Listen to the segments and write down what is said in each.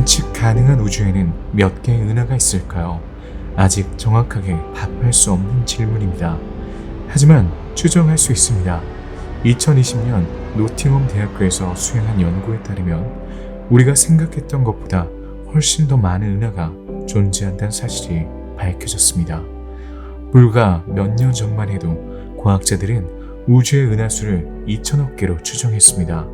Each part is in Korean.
관측 가능한 우주에는 몇 개의 은하가 있을까요? 아직 정확하게 답할 수 없는 질문입니다. 하지만 추정할 수 있습니다. 2020년 노팅엄 대학교에서 수행한 연구에 따르면 우리가 생각했던 것보다 훨씬 더 많은 은하가 존재한다는 사실이 밝혀졌습니다. 불과 몇 년 전만 해도 과학자들은 우주의 은하 수를 2천억 개로 추정했습니다.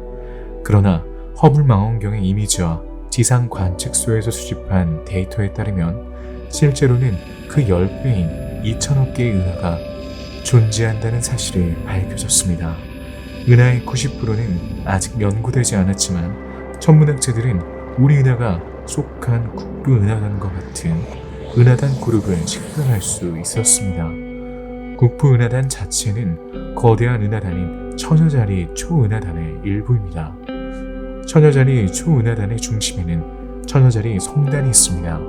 그러나 허블 망원경의 이미지와 지상 관측소에서 수집한 데이터에 따르면 실제로는 그 10배인 2천억 개의 은하가 존재한다는 사실이 밝혀졌습니다. 은하의 90%는 아직 연구되지 않았지만 천문학자들은 우리 은하가 속한 국부 은하단과 같은 은하단 그룹을 식별할 수 있었습니다. 국부 은하단 자체는 거대한 은하단인 처녀자리 초은하단의 일부입니다. 처녀자리 초은하단의 중심에는 처녀자리 성단이 있습니다.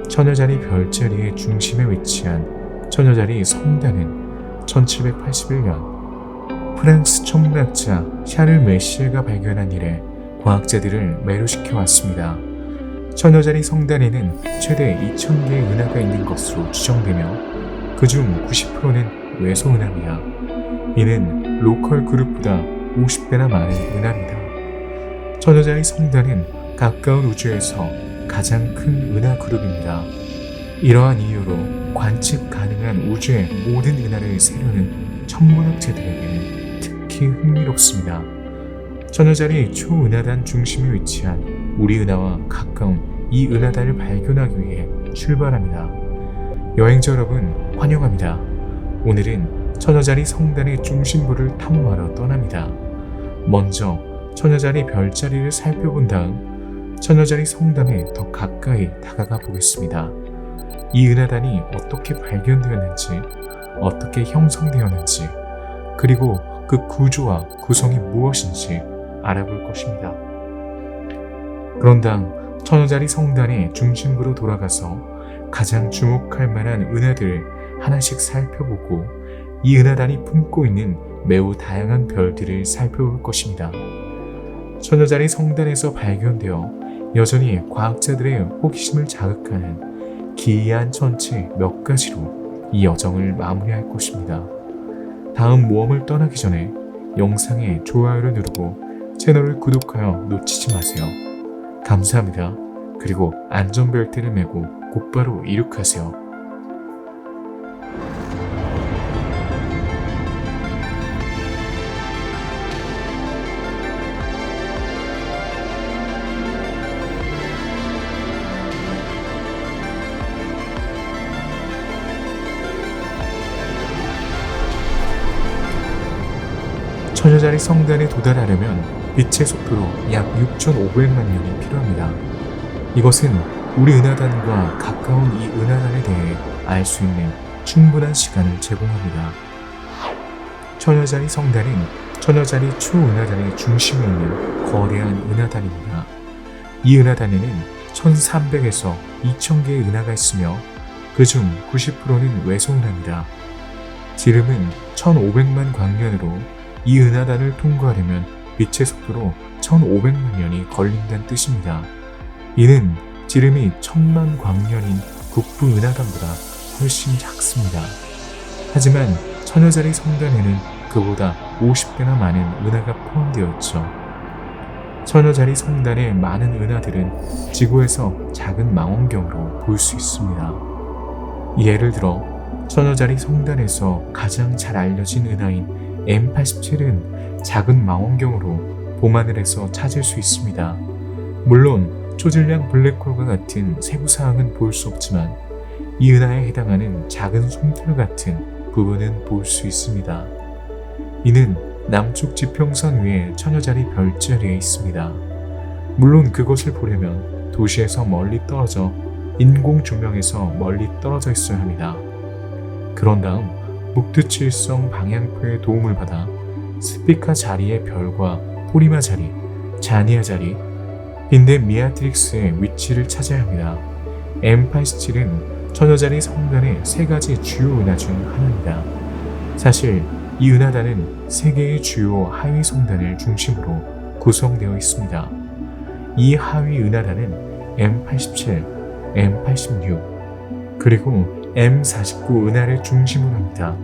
처녀자리 별자리의 중심에 위치한 처녀자리 성단은 1781년 프랑스 천문학자 샤를 메시에가 발견한 이래 과학자들을 매료시켜 왔습니다. 처녀자리 성단에는 최대 2000개의 은하가 있는 것으로 추정되며 그중 90%는 외소 은하입니다. 이는 로컬 그룹보다 50배나 많은 은하입니다. 처녀자리 성단은 가까운 우주에서 가장 큰 은하 그룹입니다. 이러한 이유로 관측 가능한 우주의 모든 은하를 세려는 천문학자들에게는 특히 흥미롭습니다. 처녀자리 초은하단 중심에 위치한 우리 은하와 가까운 이 은하단을 발견하기 위해 출발합니다. 여행자 여러분 환영합니다. 오늘은 처녀자리 성단의 중심부를 탐험하러 떠납니다. 먼저 처녀자리 별자리를 살펴본 다음 처녀자리 성단에 더 가까이 다가가 보겠습니다. 이 은하단이 어떻게 발견되었는지, 어떻게 형성되었는지, 그리고 그 구조와 구성이 무엇인지 알아볼 것입니다. 그런 다음 처녀자리 성단의 중심부로 돌아가서 가장 주목할 만한 은하들을 하나씩 살펴보고 이 은하단이 품고 있는 매우 다양한 별들을 살펴볼 것입니다. 처녀자리 성단에서 발견되어 여전히 과학자들의 호기심을 자극하는 기이한 천체 몇 가지로 이 여정을 마무리할 것입니다. 다음 모험을 떠나기 전에 영상에 좋아요를 누르고 채널을 구독하여 놓치지 마세요. 감사합니다. 그리고 안전벨트를 매고 곧바로 이륙하세요. 처녀자리 성단에 도달하려면 빛의 속도로 약 6,500만 년이 필요합니다. 이것은 우리 은하단과 가까운 이 은하단에 대해 알 수 있는 충분한 시간을 제공합니다. 처녀자리 성단은 처녀자리 초은하단의 중심에 있는 거대한 은하단입니다. 이 은하단에는 1300에서 2000개의 은하가 있으며 그중 90%는 외소 은하입니다. 지름은 1500만 광년으로 이 은하단을 통과하려면 빛의 속도로 1500만 년이 걸린다는 뜻입니다. 이는 지름이 1000만 광년인 국부 은하단보다 훨씬 작습니다. 하지만 처녀자리 성단에는 그보다 50배나 많은 은하가 포함되어 있죠. 처녀자리 성단의 많은 은하들은 지구에서 작은 망원경으로 볼 수 있습니다. 예를 들어 처녀자리 성단에서 가장 잘 알려진 은하인 M87은 작은 망원경으로 밤하늘에서 찾을 수 있습니다. 물론 초질량 블랙홀과 같은 세부사항은 볼 수 없지만 이 은하에 해당하는 작은 솜털 같은 부분은 볼 수 있습니다. 이는 남쪽 지평선 위에 처녀자리 별자리에 있습니다. 물론 그것을 보려면 도시에서 멀리 떨어져 인공 조명에서 멀리 떨어져 있어야 합니다. 그런 다음 북두칠성 방향표의 도움을 받아 스피카 자리의 별과 포리마 자리, 자니아 자리, 빈대 미아트릭스의 위치를 찾아야 합니다. M87은 처녀자리 성단의 3가지 주요 은하 중 하나입니다. 사실 이 은하단은 3개의 주요 하위 성단을 중심으로 구성되어 있습니다. 이 하위 은하단은 M87, M86, 그리고 M49 은하를 중심으로 합니다.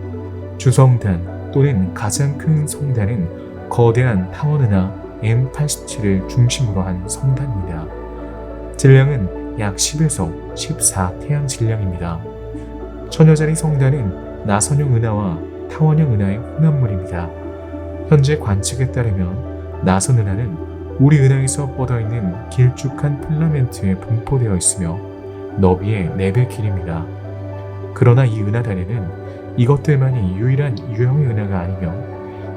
주성단 또는 가장 큰 성단은 거대한 타원 은하 M87을 중심으로 한 성단입니다. 질량은 약 10에서 14 태양 질량입니다. 천여자리 성단은 나선형 은하와 타원형 은하의 혼합물입니다. 현재 관측에 따르면 나선 은하는 우리 은하에서 뻗어있는 길쭉한 필라멘트에 분포되어 있으며 너비의 4배 길입니다. 그러나 이 은하단에는 이것들만이 유일한 유형의 은하가 아니며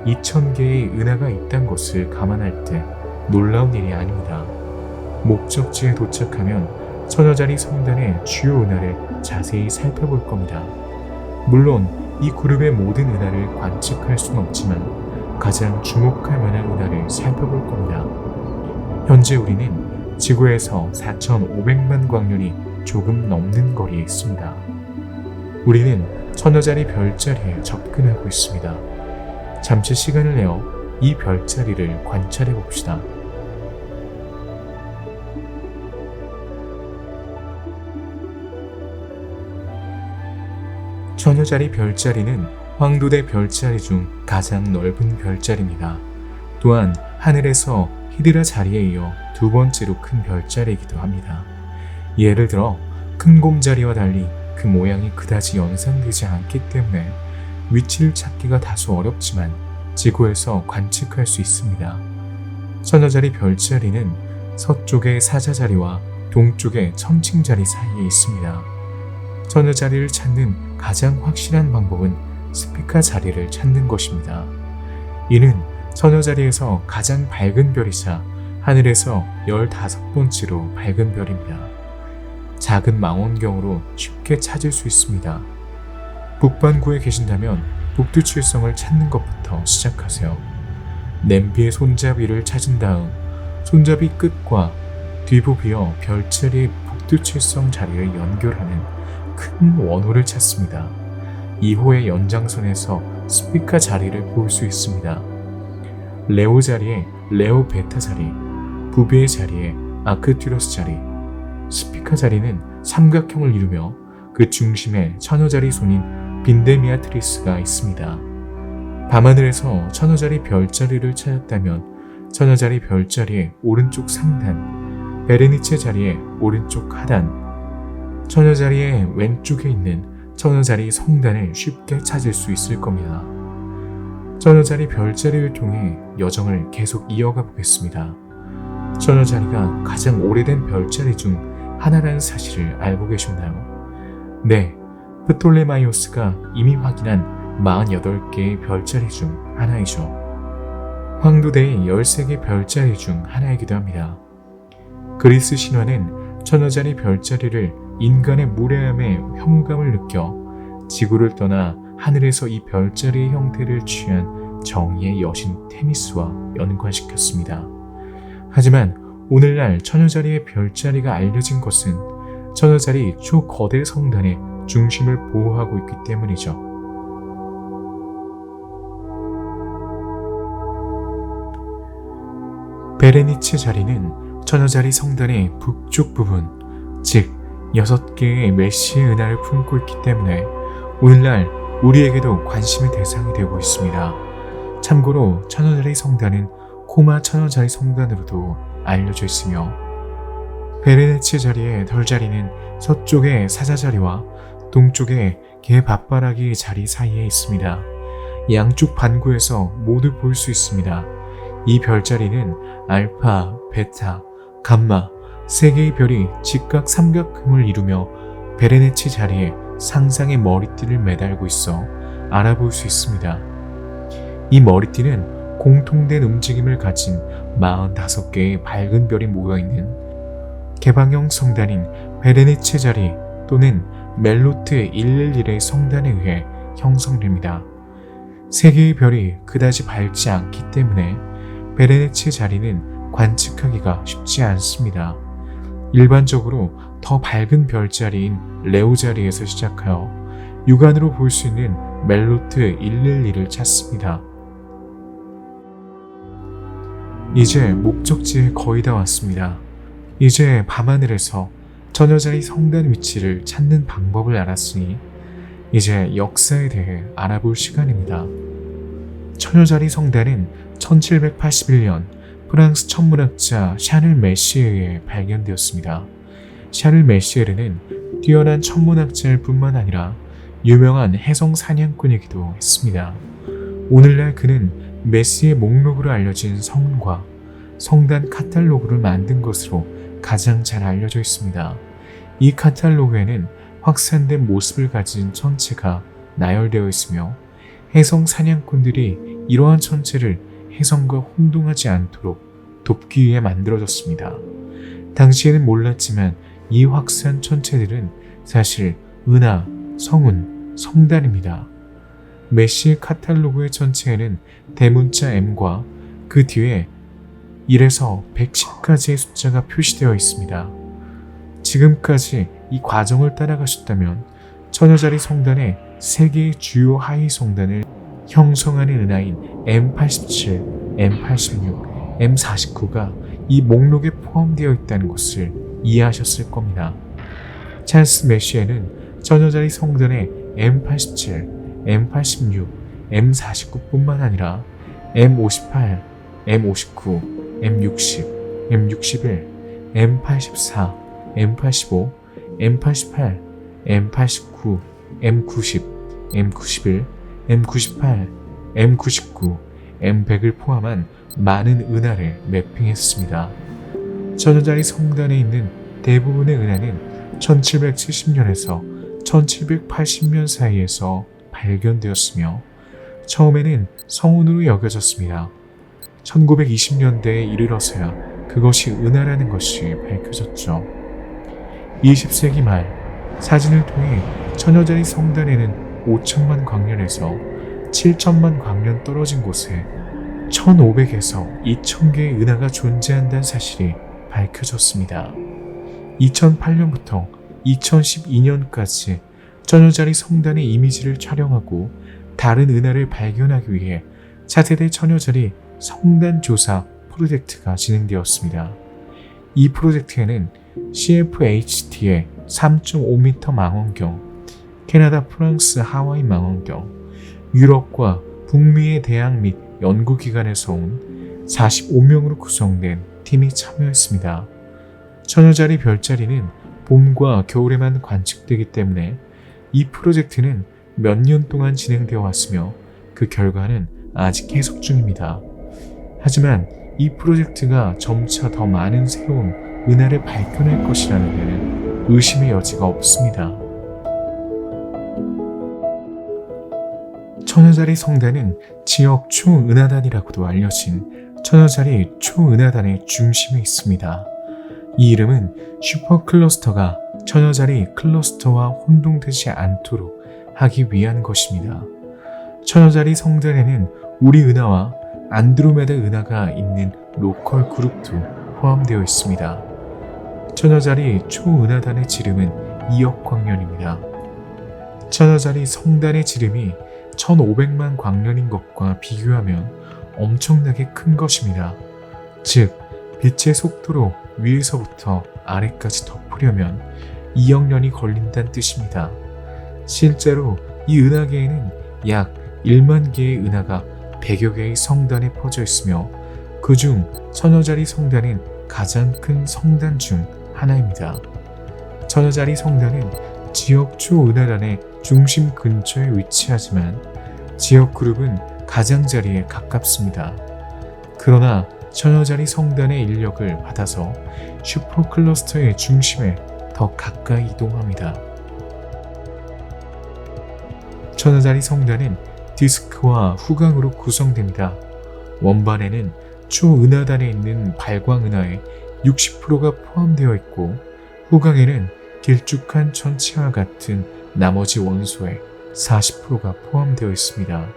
2000개의 은하가 있다는 것을 감안할 때 놀라운 일이 아닙니다. 목적지에 도착하면 천여자리 성단의 주요 은하를 자세히 살펴볼 겁니다. 물론 이 그룹의 모든 은하를 관측할 수는 없지만 가장 주목할 만한 은하를 살펴볼 겁니다. 현재 우리는 지구에서 4,500만 광년이 조금 넘는 거리에 있습니다. 우리는 천여자리 별자리에 접근하고 있습니다. 잠시 시간을 내어 이 별자리를 관찰해 봅시다. 천여자리 별자리는 황도대 별자리 중 가장 넓은 별자리입니다. 또한 하늘에서 히드라 자리에 이어 두 번째로 큰 별자리이기도 합니다. 예를 들어 큰 곰자리와 달리 그 모양이 그다지 연상되지 않기 때문에 위치를 찾기가 다소 어렵지만 지구에서 관측할 수 있습니다. 천여자리 별자리는 서쪽의 사자자리와 동쪽의 천칭자리 사이에 있습니다. 천여자리를 찾는 가장 확실한 방법은 스피카 자리를 찾는 것입니다. 이는 천여자리에서 가장 밝은 별이자 하늘에서 15번째로 밝은 별입니다. 작은 망원경으로 쉽게 찾을 수 있습니다. 북반구에 계신다면 북두칠성을 찾는 것부터 시작하세요. 냄비의 손잡이를 찾은 다음 손잡이 끝과 뒤부비어 별자리의 북두칠성 자리를 연결하는 큰 원호를 찾습니다. 2호의 연장선에서 스피카 자리를 볼 수 있습니다. 레오 자리에 레오 베타 자리, 부비의 자리에 아크투러스 자리, 스피카 자리는 삼각형을 이루며 그 중심에 천여자리 손인 빈데미아트리스가 있습니다. 밤하늘에서 천여자리 별자리를 찾았다면 천여자리 별자리의 오른쪽 상단, 베레니체 자리의 오른쪽 하단, 천여자리의 왼쪽에 있는 천여자리 성단을 쉽게 찾을 수 있을 겁니다. 천여자리 별자리를 통해 여정을 계속 이어가 보겠습니다. 천여자리가 가장 오래된 별자리 중 하나라는 사실을 알고 계셨나요? 네, 프톨레마이오스가 이미 확인한 48개의 별자리 중 하나이죠. 황도대의 13개 별자리 중 하나이기도 합니다. 그리스 신화는 천여자리 별자리를 인간의 무례함에 혐오감을 느껴 지구를 떠나 하늘에서 이 별자리의 형태를 취한 정의의 여신 테미스와 연관시켰습니다. 하지만 오늘날 천여자리의 별자리가 알려진 것은 천여자리 초거대 성단의 중심을 보호하고 있기 때문이죠. 베레니체 자리는 천여자리 성단의 북쪽 부분, 즉 6개의 메시의 은하를 품고 있기 때문에 오늘날 우리에게도 관심의 대상이 되고 있습니다. 참고로 천여자리 성단은 코마 천여자리 성단으로도 알려져 있으며 베레네체 자리의 덜자리는 서쪽의 사자자리와 동쪽의 개밥바라기 자리 사이에 있습니다. 양쪽 반구에서 모두 볼 수 있습니다. 이 별자리는 알파, 베타, 감마 3개의 별이 직각 삼각형을 이루며 베레네체 자리에 상상의 머리띠를 매달고 있어 알아볼 수 있습니다. 이 머리띠는 공통된 움직임을 가진 45개의 밝은 별이 모여있는 개방형 성단인 베레네체 자리 또는 멜로트 111의 성단에 의해 형성됩니다. 3개의 별이 그다지 밝지 않기 때문에 베레네체 자리는 관측하기가 쉽지 않습니다. 일반적으로 더 밝은 별자리인 레오 자리에서 시작하여 육안으로 볼 수 있는 멜로트 111을 찾습니다. 이제 목적지에 거의 다 왔습니다. 이제 밤하늘에서 처녀자리 성단 위치를 찾는 방법을 알았으니 이제 역사에 대해 알아볼 시간입니다. 처녀자리 성단은 1781년 프랑스 천문학자 샤를 메시에에 의해 발견되었습니다. 샤를 메시에르는 뛰어난 천문학자일 뿐만 아니라 유명한 해성 사냥꾼이기도 했습니다. 오늘날 그는 메시의 목록으로 알려진 성과 성단 카탈로그를 만든 것으로 가장 잘 알려져 있습니다. 이 카탈로그에는 확산된 모습을 가진 천체가 나열되어 있으며 해성 사냥꾼들이 이러한 천체를 해성과 혼동하지 않도록 돕기 위해 만들어졌습니다. 당시에는 몰랐지만 이 확산 천체들은 사실 은하, 성운, 성단입니다. 메시의 카탈로그의 천체에는 대문자 M과 그 뒤에 1에서 110까지의 숫자가 표시되어 있습니다. 지금까지 이 과정을 따라가셨다면 처녀자리 성단의 3개의 주요 하위 성단을 형성하는 은하인 M87, M86, M49가 이 목록에 포함되어 있다는 것을 이해하셨을 겁니다. 찰스 메시에는 처녀자리 성단의 M87, M86, M49뿐만 아니라 M58, M59, M60, M61, M84, M85, M88, M89, M90, M91, M98, M99, M100을 포함한 많은 은하를 매핑했습니다. 처녀자리 성단에 있는 대부분의 은하는 1770년에서 1780년 사이에서 발견되었으며 처음에는 성운으로 여겨졌습니다. 1920년대에 이르러서야 그것이 은하라는 것이 밝혀졌죠. 20세기 말 사진을 통해 처녀자리 성단에는 5천만 광년에서 7천만 광년 떨어진 곳에 1500에서 2000개의 은하가 존재한다는 사실이 밝혀졌습니다. 2008년부터 2012년까지 처녀자리 성단의 이미지를 촬영하고 다른 은하를 발견하기 위해 차세대 처녀자리 성단 조사 프로젝트가 진행되었습니다. 이 프로젝트에는 CFHT의 3.5m 망원경, 캐나다, 프랑스, 하와이 망원경, 유럽과 북미의 대학 및 연구기관에서 온 45명으로 구성된 팀이 참여했습니다. 처녀자리 별자리는 봄과 겨울에만 관측되기 때문에 이 프로젝트는 몇 년 동안 진행되어 왔으며 그 결과는 아직 해석 중입니다. 하지만 이 프로젝트가 점차 더 많은 새로운 은하를 발견할 것이라는 데는 의심의 여지가 없습니다. 처녀자리 성단은 지역 초은하단이라고도 알려진 처녀자리 초은하단의 중심에 있습니다. 이 이름은 슈퍼클러스터가 처녀자리 클러스터와 혼동되지 않도록 하기 위한 것입니다. 처녀자리 성단에는 우리 은하와 안드로메다 은하가 있는 로컬 그룹도 포함되어 있습니다. 처녀자리 초은하단의 지름은 2억 광년입니다. 처녀자리 성단의 지름이 1500만 광년인 것과 비교하면 엄청나게 큰 것입니다. 즉, 빛의 속도로 위에서부터 아래까지 덮으려면 2억 년이 걸린다는 뜻입니다. 실제로 이 은하계에는 약 1만 개의 은하가 100여 개의 성단에 퍼져 있으며 그중 처녀자리 성단은 가장 큰 성단 중 하나입니다. 처녀자리 성단은 지역 초은하단의 중심 근처에 위치하지만 지역 그룹은 가장자리에 가깝습니다. 그러나 처녀자리 성단의 인력을 받아서 슈퍼클러스터의 중심에 더 가까이 이동합니다. 처녀자리 성단은 디스크와 후광으로 구성됩니다. 원반에는 초은하단에 있는 발광은하의 60%가 포함되어 있고 후광에는 길쭉한 천체와 같은 나머지 원소의 40%가 포함되어 있습니다.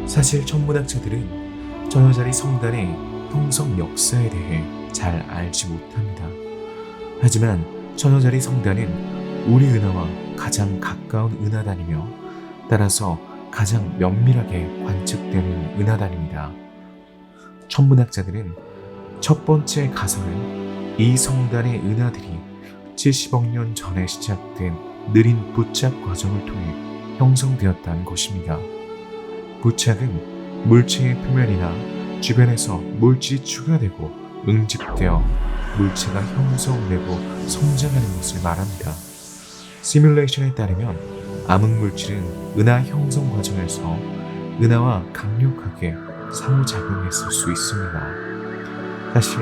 사실 천문학자들은 처녀자리 성단의 형성 역사에 대해 잘 알지 못합니다. 하지만 처녀자리 성단은 우리 은하와 가장 가까운 은하단이며 따라서 가장 면밀하게 관측되는 은하단입니다. 천문학자들은 첫 번째 가설은 이 성단의 은하들이 70억 년 전에 시작된 느린 부착 과정을 통해 형성되었다는 것입니다. 부착은 물체의 표면이나 주변에서 물질이 추가되고 응집되어 물체가 형성되고 성장하는 것을 말합니다. 시뮬레이션에 따르면 암흑물질은 은하 형성 과정에서 은하와 강력하게 상호작용했을 수 있습니다. 사실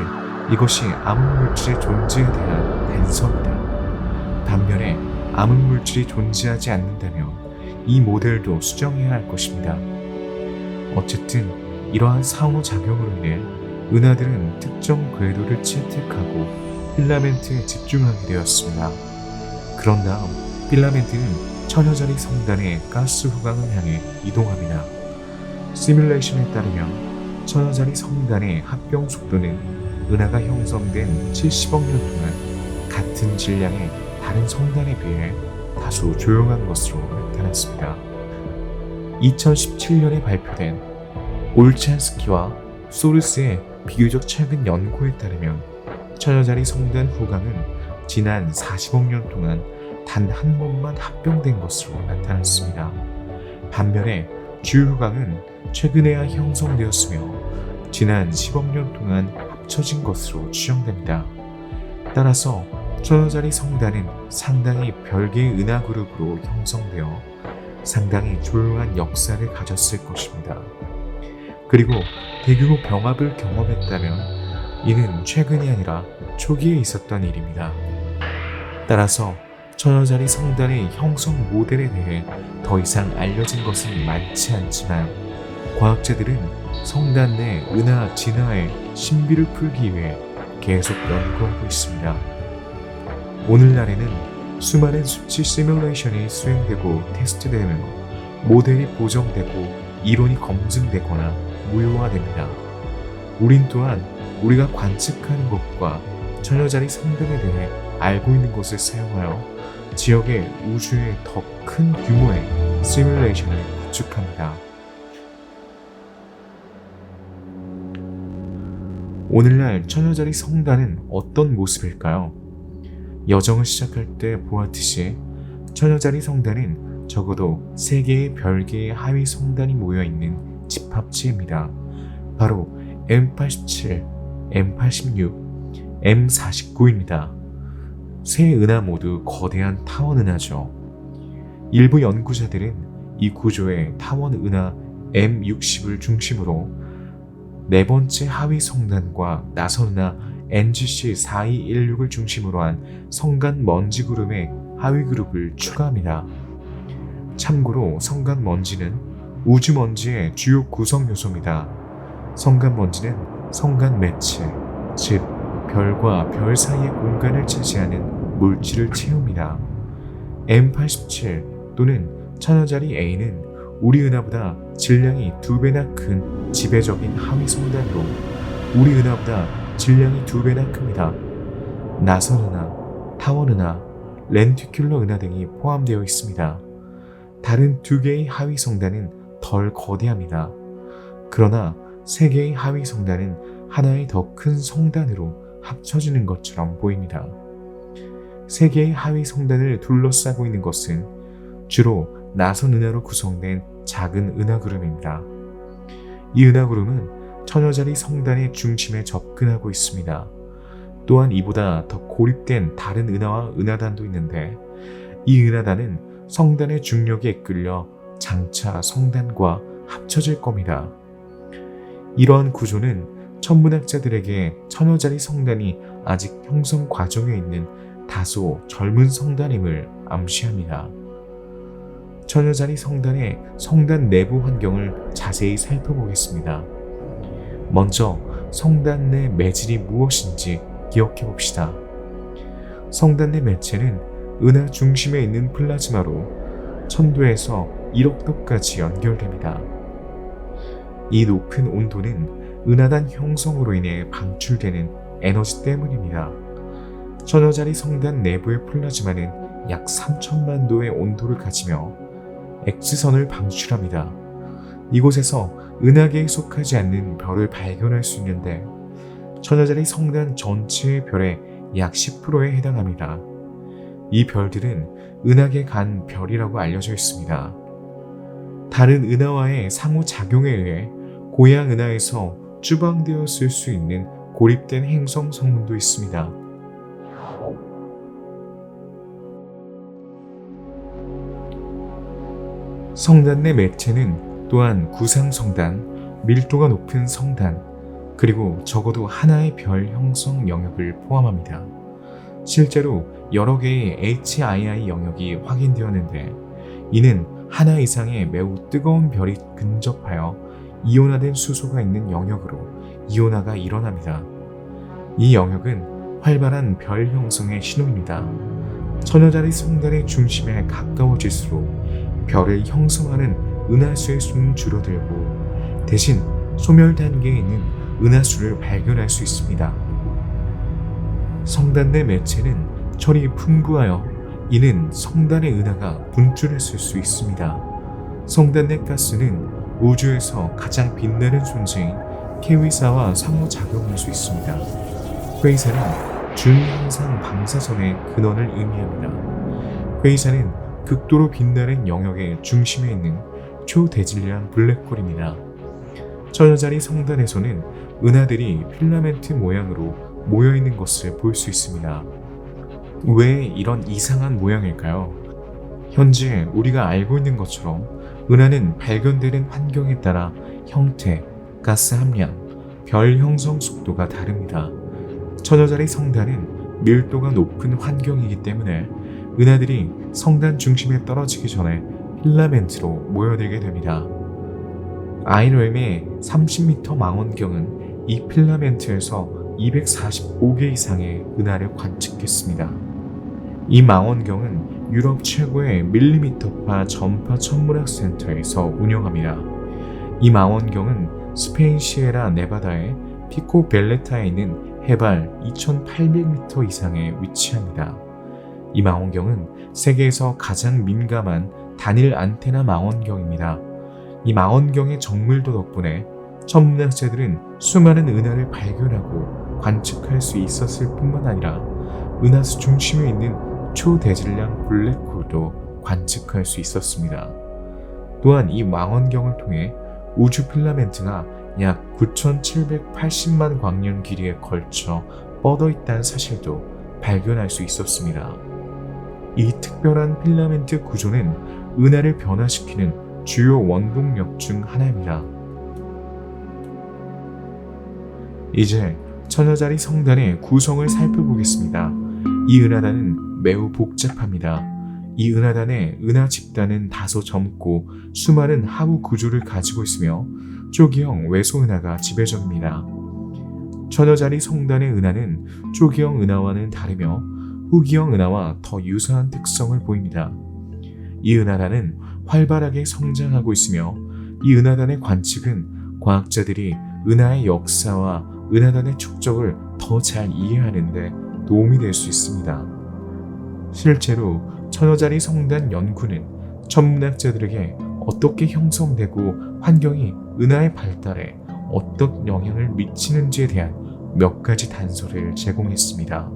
이것이 암흑물질의 존재에 대한 단서입니다. 반면에 암흑물질이 존재하지 않는다면 이 모델도 수정해야 할 것입니다. 어쨌든 이러한 상호작용으로 인해 은하들은 특정 궤도를 채택하고 필라멘트에 집중하게 되었습니다. 그런 다음 필라멘트는 천여자리 성단의 가스 후광을 향해 이동합니다. 시뮬레이션에 따르면 천여자리 성단의 합병 속도는 은하가 형성된 70억 년 동안 같은 질량의 다른 성단에 비해 다소 조용한 것으로 나타났습니다. 2017년에 발표된 올찬스키와 소르스의 비교적 최근 연구에 따르면 천여자리 성단 후광은 지난 40억 년 동안 단 한 번만 합병된 것으로 나타났습니다. 반면에 주요 후광은 최근에야 형성되었으며 지난 10억 년 동안 합쳐진 것으로 추정됩니다. 따라서 천여자리 성단은 상당히 별개의 은하 그룹으로 형성되어 상당히 조용한 역사를 가졌을 것입니다. 그리고 대규모 병합을 경험했다면 이는 최근이 아니라 초기에 있었던 일입니다. 따라서 천여자리 성단의 형성 모델에 대해 더 이상 알려진 것은 많지 않지만 과학자들은 성단 내 은하 진화의 신비를 풀기 위해 계속 연구하고 있습니다. 오늘날에는 수많은 수치 시뮬레이션이 수행되고 테스트되며 모델이 보정되고 이론이 검증되거나 무효화됩니다. 우린 또한 우리가 관측하는 것과 천여자리 성단에 대해 알고 있는 것을 사용하여 지역의 우주의 더 큰 규모의 시뮬레이션을 구축합니다. 오늘날 천여자리 성단은 어떤 모습일까요? 여정을 시작할 때 보았듯이 천여자리 성단은 적어도 3개의 별개의 하위 성단이 모여있는 집합체입니다. 바로 M87, M86, M49입니다. 세 은하 모두 거대한 타원 은하죠. 일부 연구자들은 이 구조의 타원 은하 M60을 중심으로 네 번째 하위 성단과 나선 은하 NGC4216을 중심으로 한 성간 먼지 그룹의 하위 그룹을 추가합니다. 참고로 성간 먼지는 우주 먼지의 주요 구성 요소입니다. 성간 먼지는 성간 매체, 즉 별과 별 사이의 공간을 차지하는 물질을 채웁니다. M87 또는 천여자리 A는 우리 은하보다 질량이 2배나 큰 지배적인 하위 성단으로 우리 은하보다 질량이 2배나 큽니다. 나선 은하, 타원 은하, 렌티큘러 은하 등이 포함되어 있습니다. 다른 2개의 하위 성단은 덜 거대합니다. 그러나 3개의 하위 성단은 하나의 더 큰 성단으로 합쳐지는 것처럼 보입니다. 3개의 하위 성단을 둘러싸고 있는 것은 주로 나선 은하로 구성된 작은 은하 그룹입니다. 이 은하 그룹은 천여자리 성단의 중심에 접근하고 있습니다. 또한 이보다 더 고립된 다른 은하와 은하단도 있는데 이 은하단은 성단의 중력에 이끌려 장차 성단과 합쳐질 겁니다. 이러한 구조는 천문학자들에게 천여자리 성단이 아직 형성 과정에 있는 다소 젊은 성단임을 암시합니다. 천여자리 성단의 성단 내부 환경을 자세히 살펴보겠습니다. 먼저 성단 내 매질이 무엇인지 기억해 봅시다. 성단 내 매체는 은하 중심에 있는 플라즈마로 1000도에서 1억 도까지 연결됩니다. 이 높은 온도는 은하단 형성으로 인해 방출되는 에너지 때문입니다. 천여자리 성단 내부의 플라즈마는 약 3000만 도의 온도를 가지며 X선을 방출합니다. 이곳에서 은하계에 속하지 않는 별을 발견할 수 있는데 천여자리 성단 전체의 별의 약 10%에 해당합니다. 이 별들은 은하계 간 별이라고 알려져 있습니다. 다른 은하와의 상호작용에 의해 고향 은하에서 추방되었을 수 있는 고립된 행성 성운도 있습니다. 성단 내 매체는 또한 구상성단, 밀도가 높은 성단, 그리고 적어도 하나의 별 형성 영역을 포함합니다. 실제로 여러 개의 HII 영역이 확인되었는데 이는 하나 이상의 매우 뜨거운 별이 근접하여 이온화된 수소가 있는 영역으로 이온화가 일어납니다. 이 영역은 활발한 별 형성의 신호입니다. 천여자리 성단의 중심에 가까워질수록 별을 형성하는 은하수의 수는 줄어들고 대신 소멸 단계에 있는 은하수를 발견할 수 있습니다. 성단 내 매체는 철이 풍부하여 이는 성단의 은하가 분출했을 수 있습니다. 성단 내 가스는 우주에서 가장 빛나는 존재인 케이사와 상호작용할 수 있습니다. 퀘이사는 준항상 방사선의 근원을 의미합니다. 퀘이사는 극도로 빛나는 영역의 중심에 있는 초대질량 블랙홀입니다. 천여자리 성단에서는 은하들이 필라멘트 모양으로 모여있는 것을 볼 수 있습니다. 왜 이런 이상한 모양일까요? 현재 우리가 알고 있는 것처럼 은하는 발견되는 환경에 따라 형태, 가스 함량, 별 형성 속도가 다릅니다. 천여자리 성단은 밀도가 높은 환경이기 때문에 은하들이 성단 중심에 떨어지기 전에 필라멘트로 모여들게 됩니다. 아이렘의 30m 망원경은 이 필라멘트에서 245개 이상의 은하를 관측했습니다. 이 망원경은 유럽 최고의 밀리미터파 전파 천문학 센터에서 운영합니다. 이 망원경은 스페인 시에라 네바다의 피코 벨레타에 있는 해발 2,800m 이상에 위치합니다. 이 망원경은 세계에서 가장 민감한 단일 안테나 망원경입니다. 이 망원경의 정밀도 덕분에 천문학자들은 수많은 은하를 발견하고 관측할 수 있었을 뿐만 아니라 은하수 중심에 있는 초대질량 블랙홀도 관측할 수 있었습니다. 또한 이 망원경을 통해 우주 필라멘트가 약 9,780만 광년 길이에 걸쳐 뻗어 있다는 사실도 발견할 수 있었습니다. 이 특별한 필라멘트 구조는 은하를 변화시키는 주요 원동력 중 하나입니다. 이제 천여자리 성단의 구성을 살펴보겠습니다. 이 은하단은 매우 복잡합니다. 이 은하단의 은하 집단은 다소 젊고 수많은 하부 구조를 가지고 있으며 쪼기형 외소 은하가 지배적입니다. 천여자리 성단의 은하는 쪼기형 은하와는 다르며 후기형 은하와 더 유사한 특성을 보입니다. 이 은하단은 활발하게 성장하고 있으며 이 은하단의 관측은 과학자들이 은하의 역사와 은하단의 축적을 더 잘 이해하는 데 도움이 될 수 있습니다. 실제로 천여자리 성단 연구는 천문학자들에게 어떻게 형성되고 환경이 은하의 발달에 어떤 영향을 미치는지에 대한 몇 가지 단서를 제공했습니다.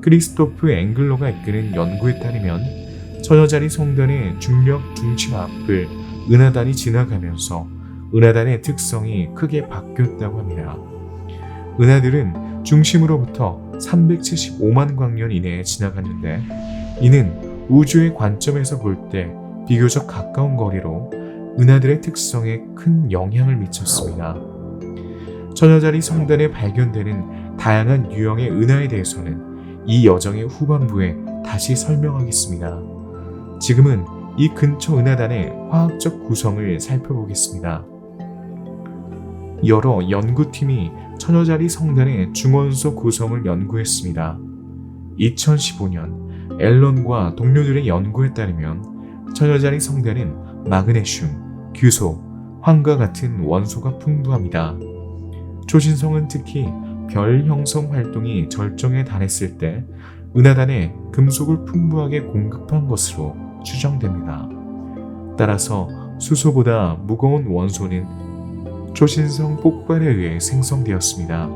크리스토프 앵글러가 이끄는 연구에 따르면 천여자리 성단의 중력 중심 앞을 은하단이 지나가면서 은하단의 특성이 크게 바뀌었다고 합니다. 은하들은 중심으로부터 375만 광년 이내에 지나갔는데 이는 우주의 관점에서 볼 때 비교적 가까운 거리로 은하들의 특성에 큰 영향을 미쳤습니다. 천여자리 성단에 발견되는 다양한 유형의 은하에 대해서는 이 여정의 후반부에 다시 설명하겠습니다. 지금은 이 근처 은하단의 화학적 구성을 살펴보겠습니다. 여러 연구팀이 천여자리 성단의 중원소 구성을 연구했습니다. 2015년 앨런과 동료들의 연구에 따르면 천여자리 성단은 마그네슘, 규소, 황과 같은 원소가 풍부합니다. 초신성은 특히 별 형성 활동이 절정에 달했을 때 은하단에 금속을 풍부하게 공급한 것으로 추정됩니다. 따라서 수소보다 무거운 원소는 초신성 폭발에 의해 생성되었습니다.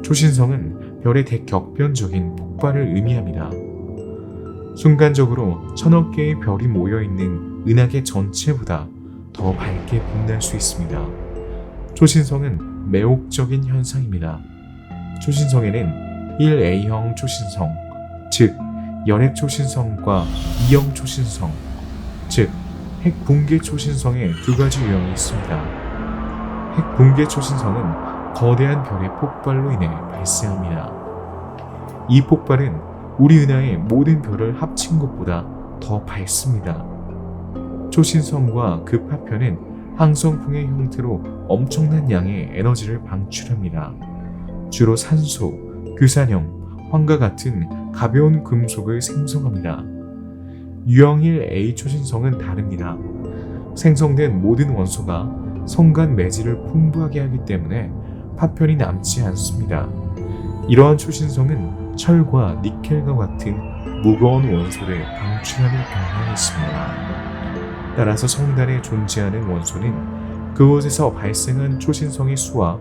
초신성은 별의 대격변적인 폭발을 의미합니다. 순간적으로 천억 개의 별이 모여있는 은하계 전체보다 더 밝게 빛날 수 있습니다. 초신성은 매혹적인 현상입니다. 초신성에는 1A형 초신성, 즉 열핵 초신성과 2형 초신성, 즉 핵 붕괴 초신성의 두 가지 유형이 있습니다. 핵 붕괴 초신성은 거대한 별의 폭발로 인해 발생합니다. 이 폭발은 우리 은하의 모든 별을 합친 것보다 더 밝습니다. 초신성과 그 파편은 항성풍의 형태로 엄청난 양의 에너지를 방출합니다. 주로 산소, 규산형, 황과 같은 가벼운 금속을 생성합니다. 유형 1A 초신성은 다릅니다. 생성된 모든 원소가 성간 매질을 풍부하게 하기 때문에 파편이 남지 않습니다. 이러한 초신성은 철과 니켈과 같은 무거운 원소를 방출하는 경향이 있습니다. 따라서 성단에 존재하는 원소는 그곳에서 발생한 초신성의 수와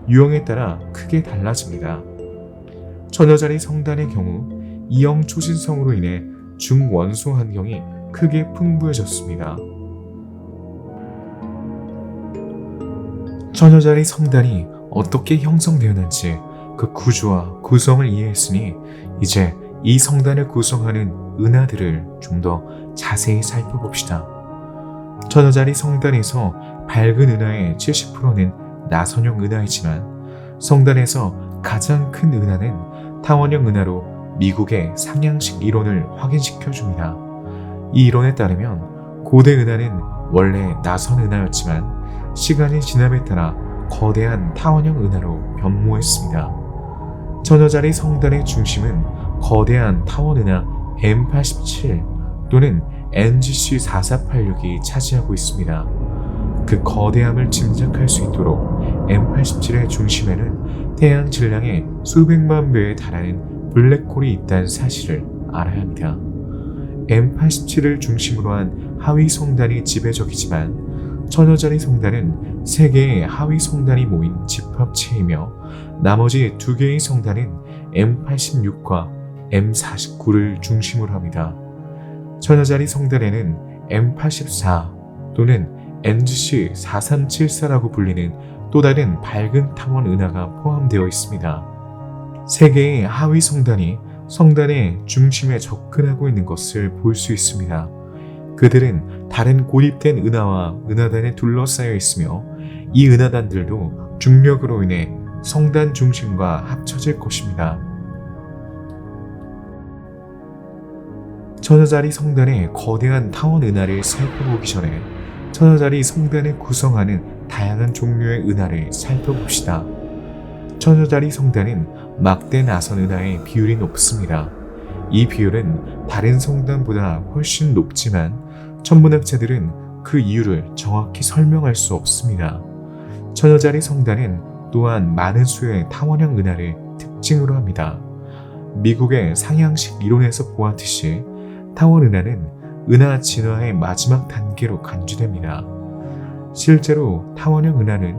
유형에 따라 크게 달라집니다. 천여자리 성단의 경우 2형 초신성으로 인해 중원소 환경이 크게 풍부해졌습니다. 천여자리 성단이 어떻게 형성되었는지 그 구조와 구성을 이해했으니 이제 이 성단을 구성하는 은하들을 좀 더 자세히 살펴봅시다. 천여자리 성단에서 밝은 은하의 70%는 나선형 은하이지만 성단에서 가장 큰 은하는 타원형 은하로 미국의 상향식 이론을 확인시켜줍니다. 이 이론에 따르면 고대 은하는 원래 나선 은하였지만 시간이 지남에 따라 거대한 타원형 은하로 변모했습니다. 천여자리 성단의 중심은 거대한 타원 은하 M87 또는 NGC4486이 차지하고 있습니다. 그 거대함을 짐작할 수 있도록 M87의 중심에는 태양 질량의 수백만 배에 달하는 블랙홀이 있다는 사실을 알아야 합니다. M87을 중심으로 한 하위 성단이 지배적이지만 천여자리 성단은 3개의 하위 성단이 모인 집합체이며 나머지 2개의 성단은 M86과 M49를 중심으로 합니다. 천여자리 성단에는 M84 또는 NGC4374라고 불리는 또 다른 밝은 타원 은하가 포함되어 있습니다. 3개의 하위 성단이 성단의 중심에 접근하고 있는 것을 볼 수 있습니다. 그들은 다른 고립된 은하와 은하단에 둘러싸여 있으며 이 은하단들도 중력으로 인해 성단 중심과 합쳐질 것입니다. 천여자리 성단의 거대한 타원 은하를 살펴보기 전에 천여자리 성단을 구성하는 다양한 종류의 은하를 살펴봅시다. 천여자리 성단은 막대 나선 은하의 비율이 높습니다. 이 비율은 다른 성단보다 훨씬 높지만 천문학자들은 그 이유를 정확히 설명할 수 없습니다. 천여자리 성단은 또한 많은 수의 타원형 은하를 특징으로 합니다. 미국의 상향식 이론에서 보았듯이 타원 은하는 은하 진화의 마지막 단계로 간주됩니다. 실제로 타원형 은하는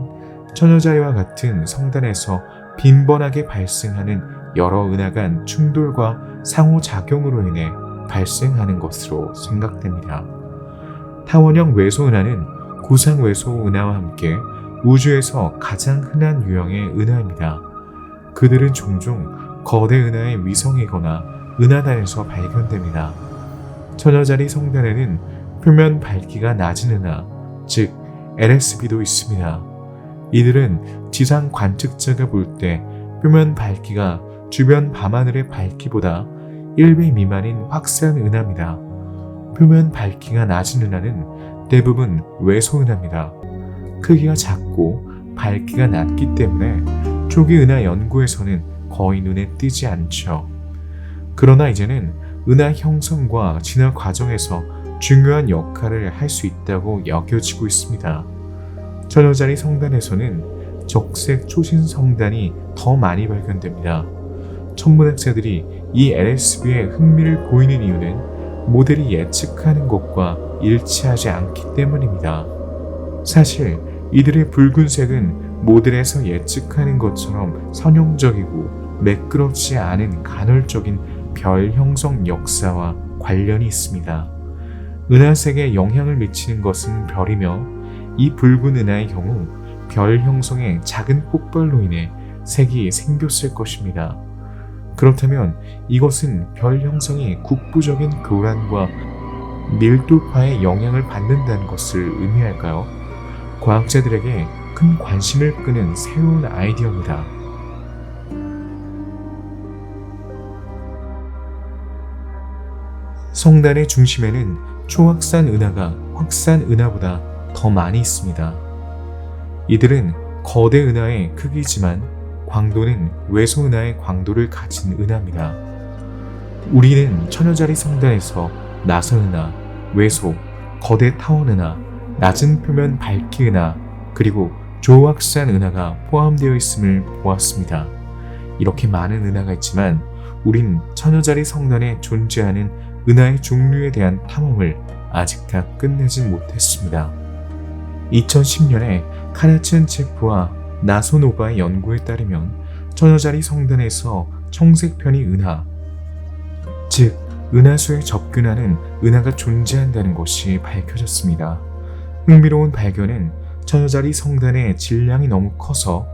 천여자리와 같은 성단에서 빈번하게 발생하는 여러 은하 간 충돌과 상호작용으로 인해 발생하는 것으로 생각됩니다. 타원형 외소 은하는 구상 외소 은하와 함께 우주에서 가장 흔한 유형의 은하입니다. 그들은 종종 거대 은하의 위성이거나 은하단에서 발견됩니다. 천여자리 성단에는 표면 밝기가 낮은 은하, 즉 LSB도 있습니다. 이들은 지상 관측자가 볼 때 표면 밝기가 주변 밤하늘의 밝기보다 1배 미만인 확산 은하입니다. 표면 밝기가 낮은 은하는 대부분 외소 은하입니다. 크기가 작고 밝기가 낮기 때문에 초기 은하 연구에서는 거의 눈에 띄지 않죠. 그러나 이제는 은하 형성과 진화 과정에서 중요한 역할을 할 수 있다고 여겨지고 있습니다. 천여자리 성단에서는 적색 초신 성단이 더 많이 발견됩니다. 천문학자들이 이 LSB에 흥미를 보이는 이유는 모델이 예측하는 것과 일치하지 않기 때문입니다. 사실 이들의 붉은색은 모델에서 예측하는 것처럼 선형적이고 매끄럽지 않은 간헐적인 별 형성 역사와 관련이 있습니다. 은하색에 영향을 미치는 것은 별이며 이 붉은 은하의 경우 별 형성의 작은 폭발로 인해 색이 생겼을 것입니다. 그렇다면 이것은 별 형성이 국부적인 교란과 밀도파의 영향을 받는다는 것을 의미할까요? 과학자들에게 큰 관심을 끄는 새로운 아이디어입니다. 성단의 중심에는 초확산 은하가 확산 은하보다 더 많이 있습니다. 이들은 거대 은하의 크기지만 광도는 외소 은하의 광도를 가진 은하입니다. 우리는 천여자리 성단에서 나선 은하, 외소, 거대 타원 은하, 낮은 표면 밝기 은하, 그리고 조확산 은하가 포함되어 있음을 보았습니다. 이렇게 많은 은하가 있지만 우린 천여자리 성단에 존재하는 은하의 종류에 대한 탐험을 아직 다 끝내진 못했습니다. 2010년에 카나첸 체프와 나소노바의 연구에 따르면 천여자리 성단에서 청색편이 은하, 즉 은하수에 접근하는 은하가 존재한다는 것이 밝혀졌습니다. 흥미로운 발견은 천여자리 성단의 질량이 너무 커서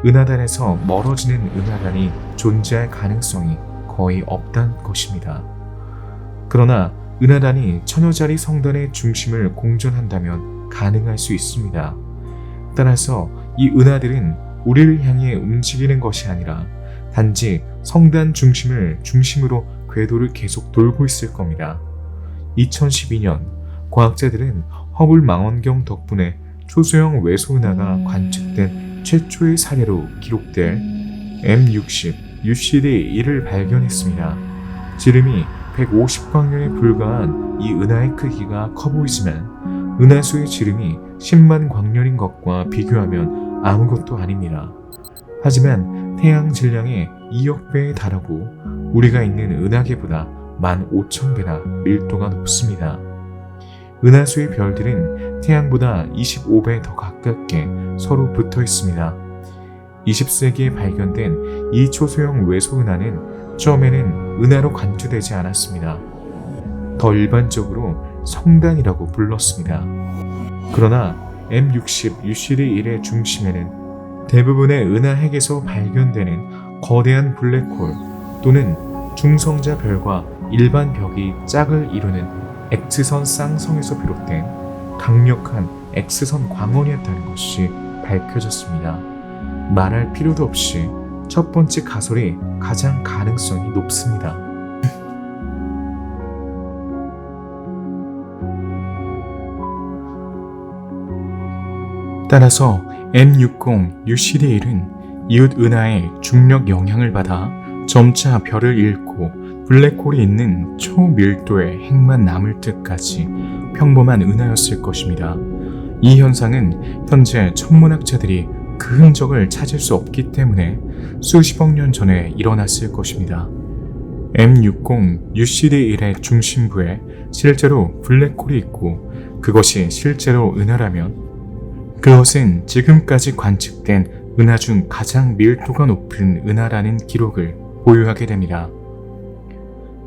은하단에서 멀어지는 은하단이 존재할 가능성이 거의 없다는 것입니다. 그러나 은하단이 천여자리 성단의 중심을 공전한다면 가능할 수 있습니다. 따라서 이 은하들은 우리를 향해 움직이는 것이 아니라 단지 성단 중심을 중심으로 궤도를 계속 돌고 있을 겁니다. 2012년 과학자들은 허블 망원경 덕분에 초소형 외소 은하가 관측된 최초의 사례로 기록될 M60 UCD1을 발견했습니다. 지름이 150광년에 불과한 이 은하의 크기가 커 보이지만 은하수의 지름이 10만 광년인 것과 비교하면 아무것도 아닙니다. 하지만 태양 질량의 2억 배에 달하고 우리가 있는 은하계보다 15,000배나 밀도가 높습니다. 은하수의 별들은 태양보다 25배 더 가깝게 서로 붙어 있습니다. 20세기에 발견된 이 초소형 외소 은하는 처음에는 은하로 간주되지 않았습니다. 더 일반적으로 성단이라고 불렀습니다. 그러나 M60 UCD1의 중심에는 대부분의 은하 핵에서 발견되는 거대한 블랙홀 또는 중성자 별과 일반 벽이 짝을 이루는 X선 쌍성에서 비롯된 강력한 X선 광원이었다는 것이 밝혀졌습니다. 말할 필요도 없이 첫 번째 가설이 가장 가능성이 높습니다. 따라서 M60 UCD1은 이웃 은하의 중력 영향을 받아 점차 별을 잃고 블랙홀이 있는 초밀도의 핵만 남을 때까지 평범한 은하였을 것입니다. 이 현상은 현재 천문학자들이 그 흔적을 찾을 수 없기 때문에 수십억 년 전에 일어났을 것입니다. M60 UCD1의 중심부에 실제로 블랙홀이 있고 그것이 실제로 은하라면 그것은 지금까지 관측된 은하 중 가장 밀도가 높은 은하라는 기록을 보유하게 됩니다.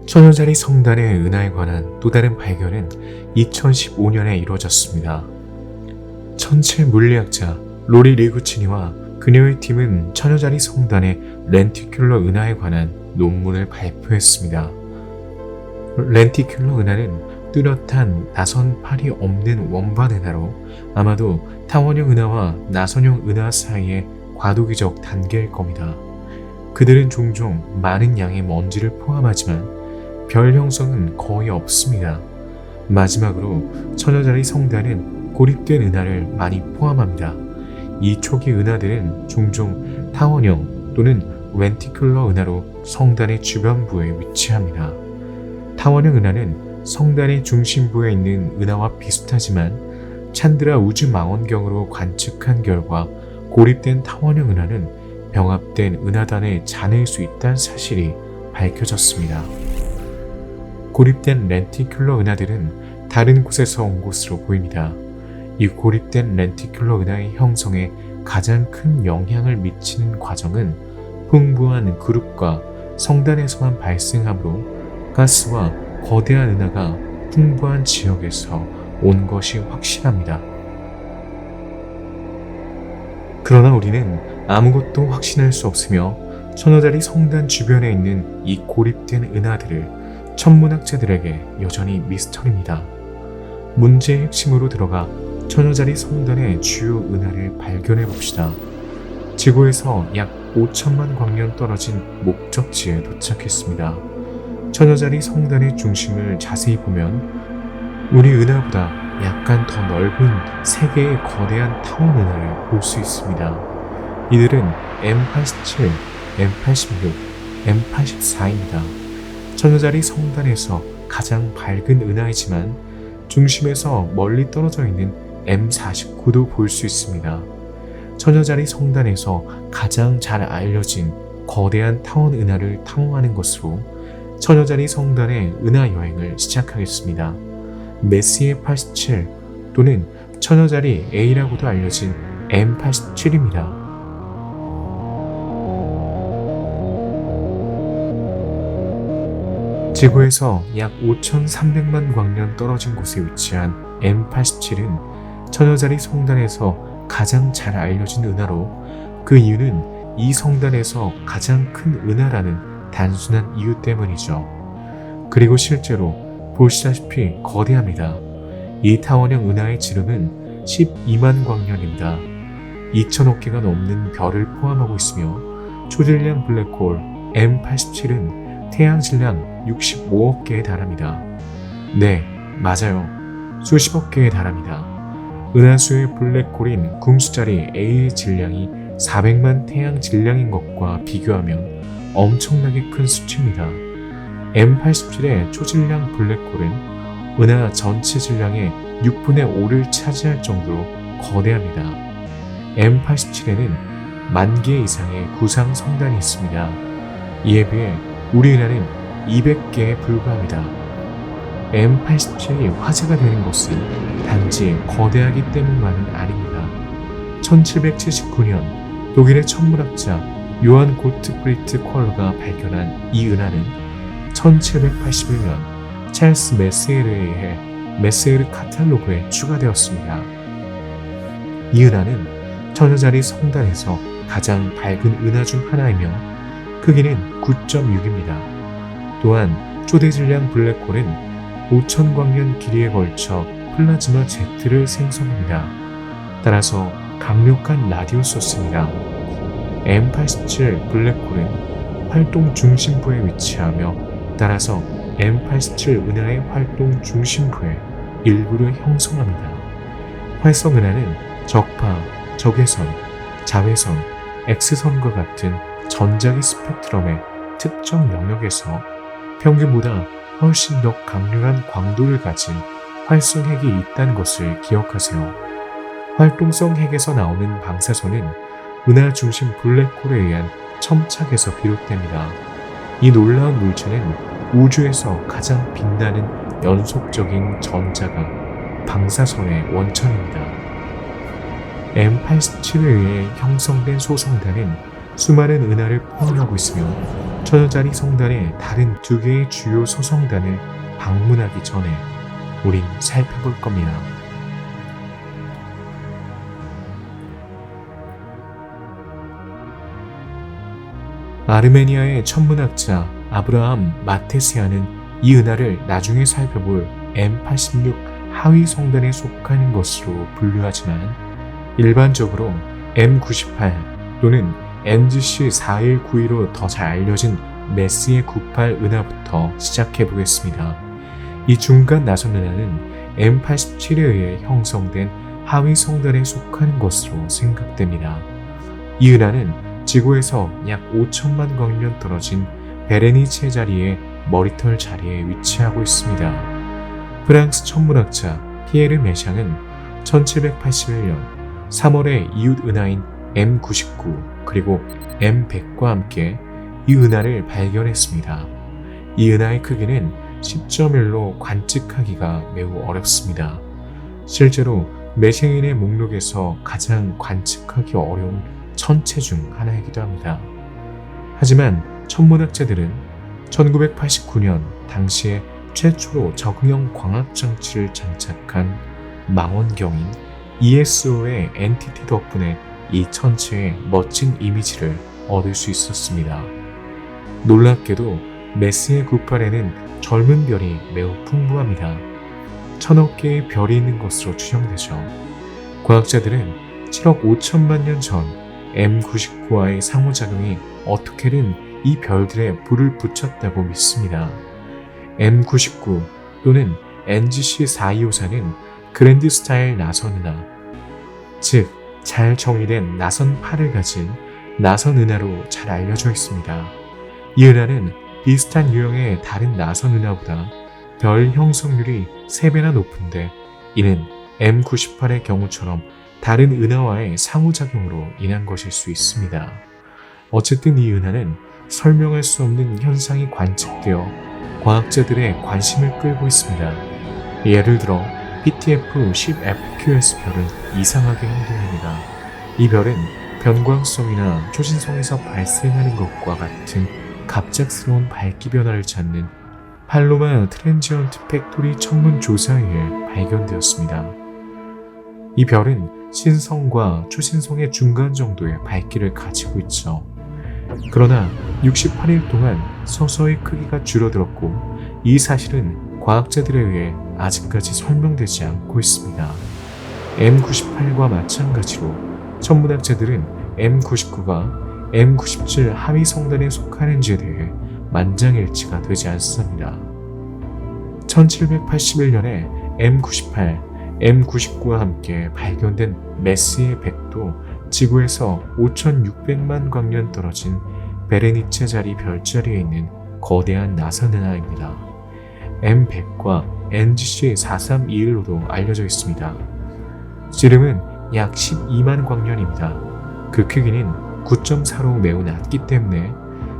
천여자리 성단의 은하에 관한 또 다른 발견은 2015년에 이루어졌습니다. 천체 물리학자 로리 리구치니와 그녀의 팀은 천여자리 성단의 렌티큘러 은하에 관한 논문을 발표했습니다. 렌티큘러 은하는 뚜렷한 나선 팔이 없는 원반 은하로 아마도 타원형 은하와 나선형 은하 사이의 과도기적 단계일 겁니다. 그들은 종종 많은 양의 먼지를 포함하지만 별 형성은 거의 없습니다. 마지막으로 천여자리 성단은 고립된 은하를 많이 포함합니다. 이 초기 은하들은 종종 타원형 또는 렌티큘러 은하로 성단의 주변부에 위치합니다. 타원형 은하는 성단의 중심부에 있는 은하와 비슷하지만 찬드라 우주망원경으로 관측한 결과 고립된 타원형 은하는 병합된 은하단의 잔해일 수 있다는 사실이 밝혀졌습니다. 고립된 렌티큘러 은하들은 다른 곳에서 온 것으로 보입니다. 이 고립된 렌티큘러 은하의 형성에 가장 큰 영향을 미치는 과정은 풍부한 그룹과 성단에서만 발생하므로 가스와 거대한 은하가 풍부한 지역에서 온 것이 확실합니다. 그러나 우리는 아무것도 확신할 수 없으며 천여자리 성단 주변에 있는 이 고립된 은하들을 천문학자들에게 여전히 미스터리입니다. 문제의 핵심으로 들어가 천여자리 성단의 주요 은하를 발견해 봅시다. 지구에서 약 5천만 광년 떨어진 목적지에 도착했습니다. 천여자리 성단의 중심을 자세히 보면 우리 은하보다 약간 더 넓은 3개의 거대한 타원 은하를 볼 수 있습니다. 이들은 M87, M86, M84입니다. 천여자리 성단에서 가장 밝은 은하이지만 중심에서 멀리 떨어져 있는 M49도 볼 수 있습니다. 천여자리 성단에서 가장 잘 알려진 거대한 타원 은하를 탐험하는 것으로 천여자리 성단의 은하 여행을 시작하겠습니다. 메시에 87 또는 천여자리 A라고도 알려진 M87입니다. 지구에서 약 5,300만 광년 떨어진 곳에 위치한 M87은 천여자리 성단에서 가장 잘 알려진 은하로 그 이유는 이 성단에서 가장 큰 은하라는 단순한 이유 때문이죠. 그리고 실제로 보시다시피 거대합니다. 이 타원형 은하의 지름은 12만 광년입니다. 2천억 개가 넘는 별을 포함하고 있으며 초질량 블랙홀 M87은 태양 질량 65억 개에 달합니다. 네, 맞아요. 수십억 개에 달합니다. 은하수의 블랙홀인 궁수자리 A의 질량이 400만 태양 질량인 것과 비교하면 엄청나게 큰 수치입니다. M87의 초질량 블랙홀은 은하 전체 질량의 6분의 5를 차지할 정도로 거대합니다. M87에는 10,000개 이상의 구상 성단이 있습니다. 이에 비해 우리 은하는 200개에 불과합니다. M87이 화제가 되는 것은 단지 거대하기 때문만은 아닙니다. 1779년 독일의 천문학자 요한 고트프리트 퀄러가 발견한 이 은하는 1781년 찰스 메스에르에 의해 메스에르 카탈로그에 추가되었습니다. 이 은하는 천여자리 성단에서 가장 밝은 은하 중 하나이며 크기는 9.6입니다. 또한 초대질량 블랙홀은 5,000광년 길이에 걸쳐 플라즈마 Z를 생성합니다. 따라서 강력한 라디오 소스입니다. M87 블랙홀은 활동 중심부에 위치하며 따라서 M87 은하의 활동 중심부에 일부를 형성합니다. 활성 은하는 적파, 적외선, 자외선, X선과 같은 전자기 스펙트럼의 특정 영역에서 평균보다 훨씬 더 강렬한 광도를 가진 활성핵이 있다는 것을 기억하세요. 활동성 핵에서 나오는 방사선은 은하 중심 블랙홀에 의한 첨착에서 비롯됩니다. 이 놀라운 물체는 우주에서 가장 빛나는 연속적인 전자가 방사선의 원천입니다. M87에 의해 형성된 소성단은 수많은 은하를 포함하고 있으며 천여자리 성단의 다른 2개의 주요 소성단을 방문하기 전에 우린 살펴볼 겁니다. 아르메니아의 천문학자 아브라함 마테시아는 이 은하를 나중에 살펴볼 M86 하위 성단에 속하는 것으로 분류하지만 일반적으로 M98 또는 NGC4192로 더 잘 알려진 메시에 98 은하부터 시작해 보겠습니다. 이 중간 나선 은하는 M87에 의해 형성된 하위 성단에 속하는 것으로 생각됩니다. 이 은하는 지구에서 약 5천만 광년 떨어진 베레니체 자리의 머리털 자리에 위치하고 있습니다. 프랑스 천문학자 피에르 메샹은 1781년 3월에 이웃 은하인 M99 그리고 M100과 함께 이 은하를 발견했습니다. 이 은하의 크기는 10.1로 관측하기가 매우 어렵습니다. 실제로 매생인의 목록에서 가장 관측하기 어려운 천체 중 하나이기도 합니다. 하지만 천문학자들은 1989년 당시에 최초로 적응형 광학장치를 장착한 망원경인 ESO의 엔티티 덕분에 이 천체의 멋진 이미지를 얻을 수 있었습니다. 놀랍게도 메스의 98에는 젊은 별이 매우 풍부합니다. 1000억 개의 별이 있는 것으로 추정되죠. 과학자들은 7억 5천만 년 전 M99와의 상호작용이 어떻게든 이 별들에 불을 붙였다고 믿습니다. M99 또는 NGC424는 그랜드 스타일 나선 은하, 즉 잘 정의된 나선 팔을 가진 나선 은하로 잘 알려져 있습니다. 이 은하는 비슷한 유형의 다른 나선 은하보다 별 형성률이 3배나 높은데 이는 M98의 경우처럼 다른 은하와의 상호작용으로 인한 것일 수 있습니다. 어쨌든 이 은하는 설명할 수 없는 현상이 관측되어 과학자들의 관심을 끌고 있습니다. 예를 들어 PTF-10FQS 별은 이상하게 행동합니다. 이 별은 변광성이나 초신성에서 발생하는 것과 같은 갑작스러운 밝기 변화를 찾는 팔로마 트랜지언트 팩토리 천문 조사에 의해 발견되었습니다. 이 별은 신성과 초신성의 중간 정도의 밝기를 가지고 있죠. 그러나 68일 동안 서서히 크기가 줄어들었고 이 사실은 과학자들에 의해 아직까지 설명되지 않고 있습니다. M98과 마찬가지로 천문학자들은 M99가 M97 하위 성단에 속하는지에 대해 만장일치가 되지 않습니다. 1781년에 M98, M99와 함께 발견된 메스의 100도 지구에서 5600만 광년 떨어진 베레니체 자리 별자리에 있는 거대한 나선 은하입니다. M100과 NGC4321로도 알려져 있습니다. 지름은 약 12만 광년입니다. 그 크기는 9.4로 매우 낮기 때문에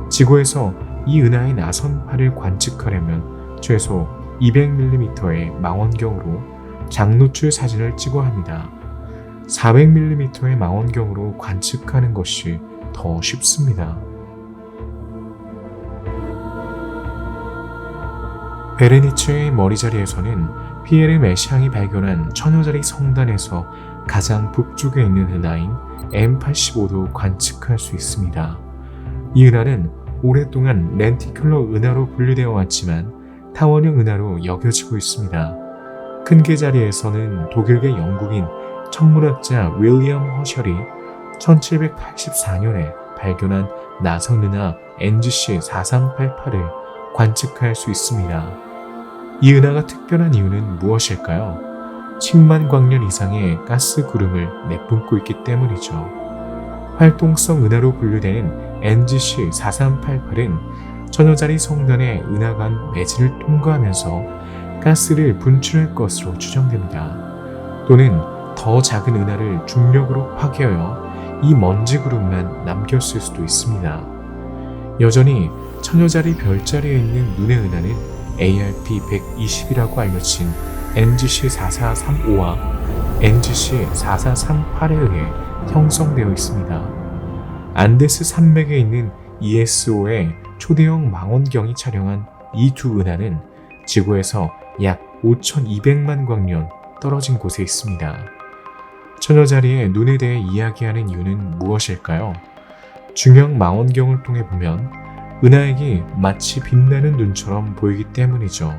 지구에서 이 은하의 나선파를 관측하려면 최소 200mm의 망원경으로 장노출 사진을 찍어야 합니다. 400mm의 망원경으로 관측하는 것이 더 쉽습니다. 베레니체의 머리자리에서는 피에르 메샹이 발견한 처녀자리 성단에서 가장 북쪽에 있는 은하인 M85도 관측할 수 있습니다. 이 은하는 오랫동안 렌티큘러 은하로 분류되어 왔지만 타원형 은하로 여겨지고 있습니다. 큰 개 자리에서는 독일계 영국인 천문학자 윌리엄 허셜이 1784년에 발견한 나선 은하 NGC4388을 관측할 수 있습니다. 이 은하가 특별한 이유는 무엇일까요? 10만 광년 이상의 가스 구름을 내뿜고 있기 때문이죠. 활동성 은하로 분류되는 NGC4388은 처녀자리 성단의 은하간 매질을 통과하면서 가스를 분출할 것으로 추정됩니다. 또는 더 작은 은하를 중력으로 파괴하여 이 먼지 구름만 남겼을 수도 있습니다. 여전히 처녀자리 별자리에 있는 눈의 은하는 ARP-120이라고 알려진 NGC4435와 NGC4438에 의해 형성되어 있습니다. 안데스 산맥에 있는 ESO의 초대형 망원경이 촬영한 이 두 은하는 지구에서 약 5200만 광년 떨어진 곳에 있습니다. 처녀자리의 눈에 대해 이야기하는 이유는 무엇일까요? 중형 망원경을 통해 보면 은하액이 마치 빛나는 눈처럼 보이기 때문이죠.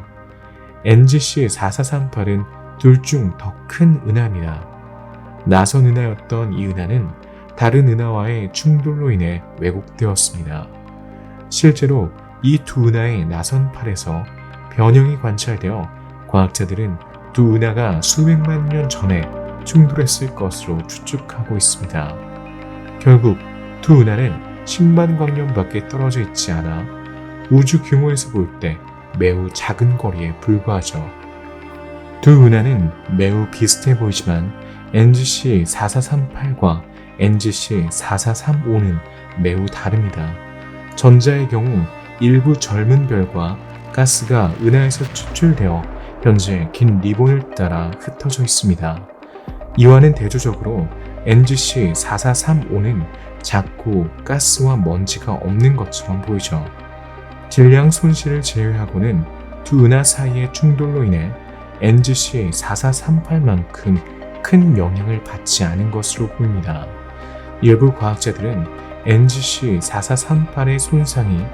NGC4438은 둘 중 더 큰 은하입니다. 나선 은하였던 이 은하는 다른 은하와의 충돌로 인해 왜곡되었습니다. 실제로 이 두 은하의 나선팔에서 변형이 관찰되어 과학자들은 두 은하가 수백만 년 전에 충돌했을 것으로 추측하고 있습니다. 결국 두 은하는 10만 광년밖에 떨어져 있지 않아 우주 규모에서 볼 때 매우 작은 거리에 불과하죠. 두 은하는 매우 비슷해 보이지만 NGC4438과 NGC4435는 매우 다릅니다. 전자의 경우 일부 젊은 별과 가스가 은하에서 추출되어 현재 긴 리본을 따라 흩어져 있습니다. 이와는 대조적으로 NGC-4435는 작고 가스와 먼지가 없는 것처럼 보이죠. 질량 손실을 제외하고는 두 은하 사이의 충돌로 인해 NGC-4438만큼 큰 영향을 받지 않은 것으로 보입니다. 일부 과학자들은 NGC-4438의 손상이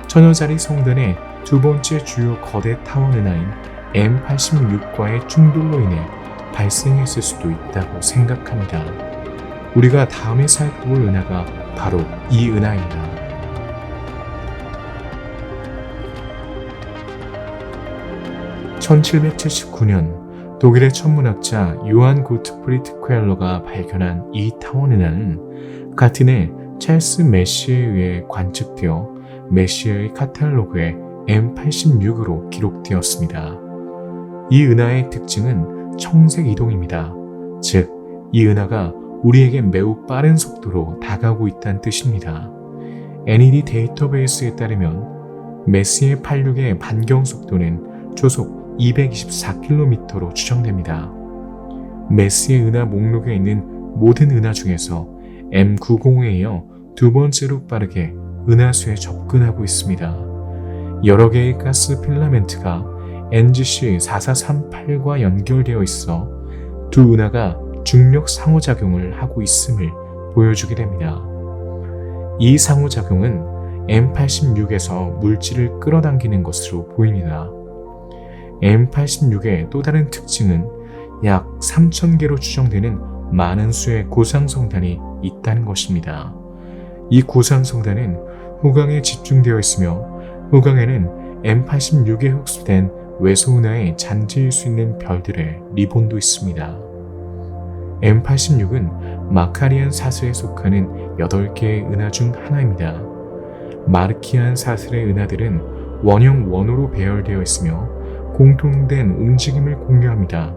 천여자리 성단의 두 번째 주요 거대 타원 은하인 M86과의 충돌로 인해 발생했을 수도 있다고 생각합니다. 우리가 다음에 살펴볼 은하가 바로 이 은하입니다. (1779년) 독일의 천문학자 요한 고트프리트 퀘일러가 발견한 이 타원 은하는 같은 해 찰스 메시에 의해 관측되어 메시의 카탈로그에 M86으로 기록되었습니다. 이 은하의 특징은 청색 이동입니다. 즉, 이 은하가 우리에게 매우 빠른 속도로 다가오고 있다는 뜻입니다. NED 데이터베이스에 따르면 메시의 86의 반경 속도는 초속 224km로 추정됩니다. 메시의 은하 목록에 있는 모든 은하 중에서 M90에 이어 두 번째로 빠르게 은하수에 접근하고 있습니다. 여러 개의 가스 필라멘트가 NGC-4438과 연결되어 있어 두 은하가 중력 상호작용을 하고 있음을 보여주게 됩니다. 이 상호작용은 M86에서 물질을 끌어당기는 것으로 보입니다. M86의 또 다른 특징은 약 3,000개로 추정되는 많은 수의 고상성단이 있다는 것입니다. 이 고상성단은 후광에 집중되어 있으며 후광에는 M86에 흡수된 외소은하의 잔재일 수 있는 별들의 리본도 있습니다. M86은 마카리안 사슬에 속하는 8개의 은하 중 하나입니다. 마르키안 사슬의 은하들은 원형 원호로 배열되어 있으며 공통된 움직임을 공유합니다.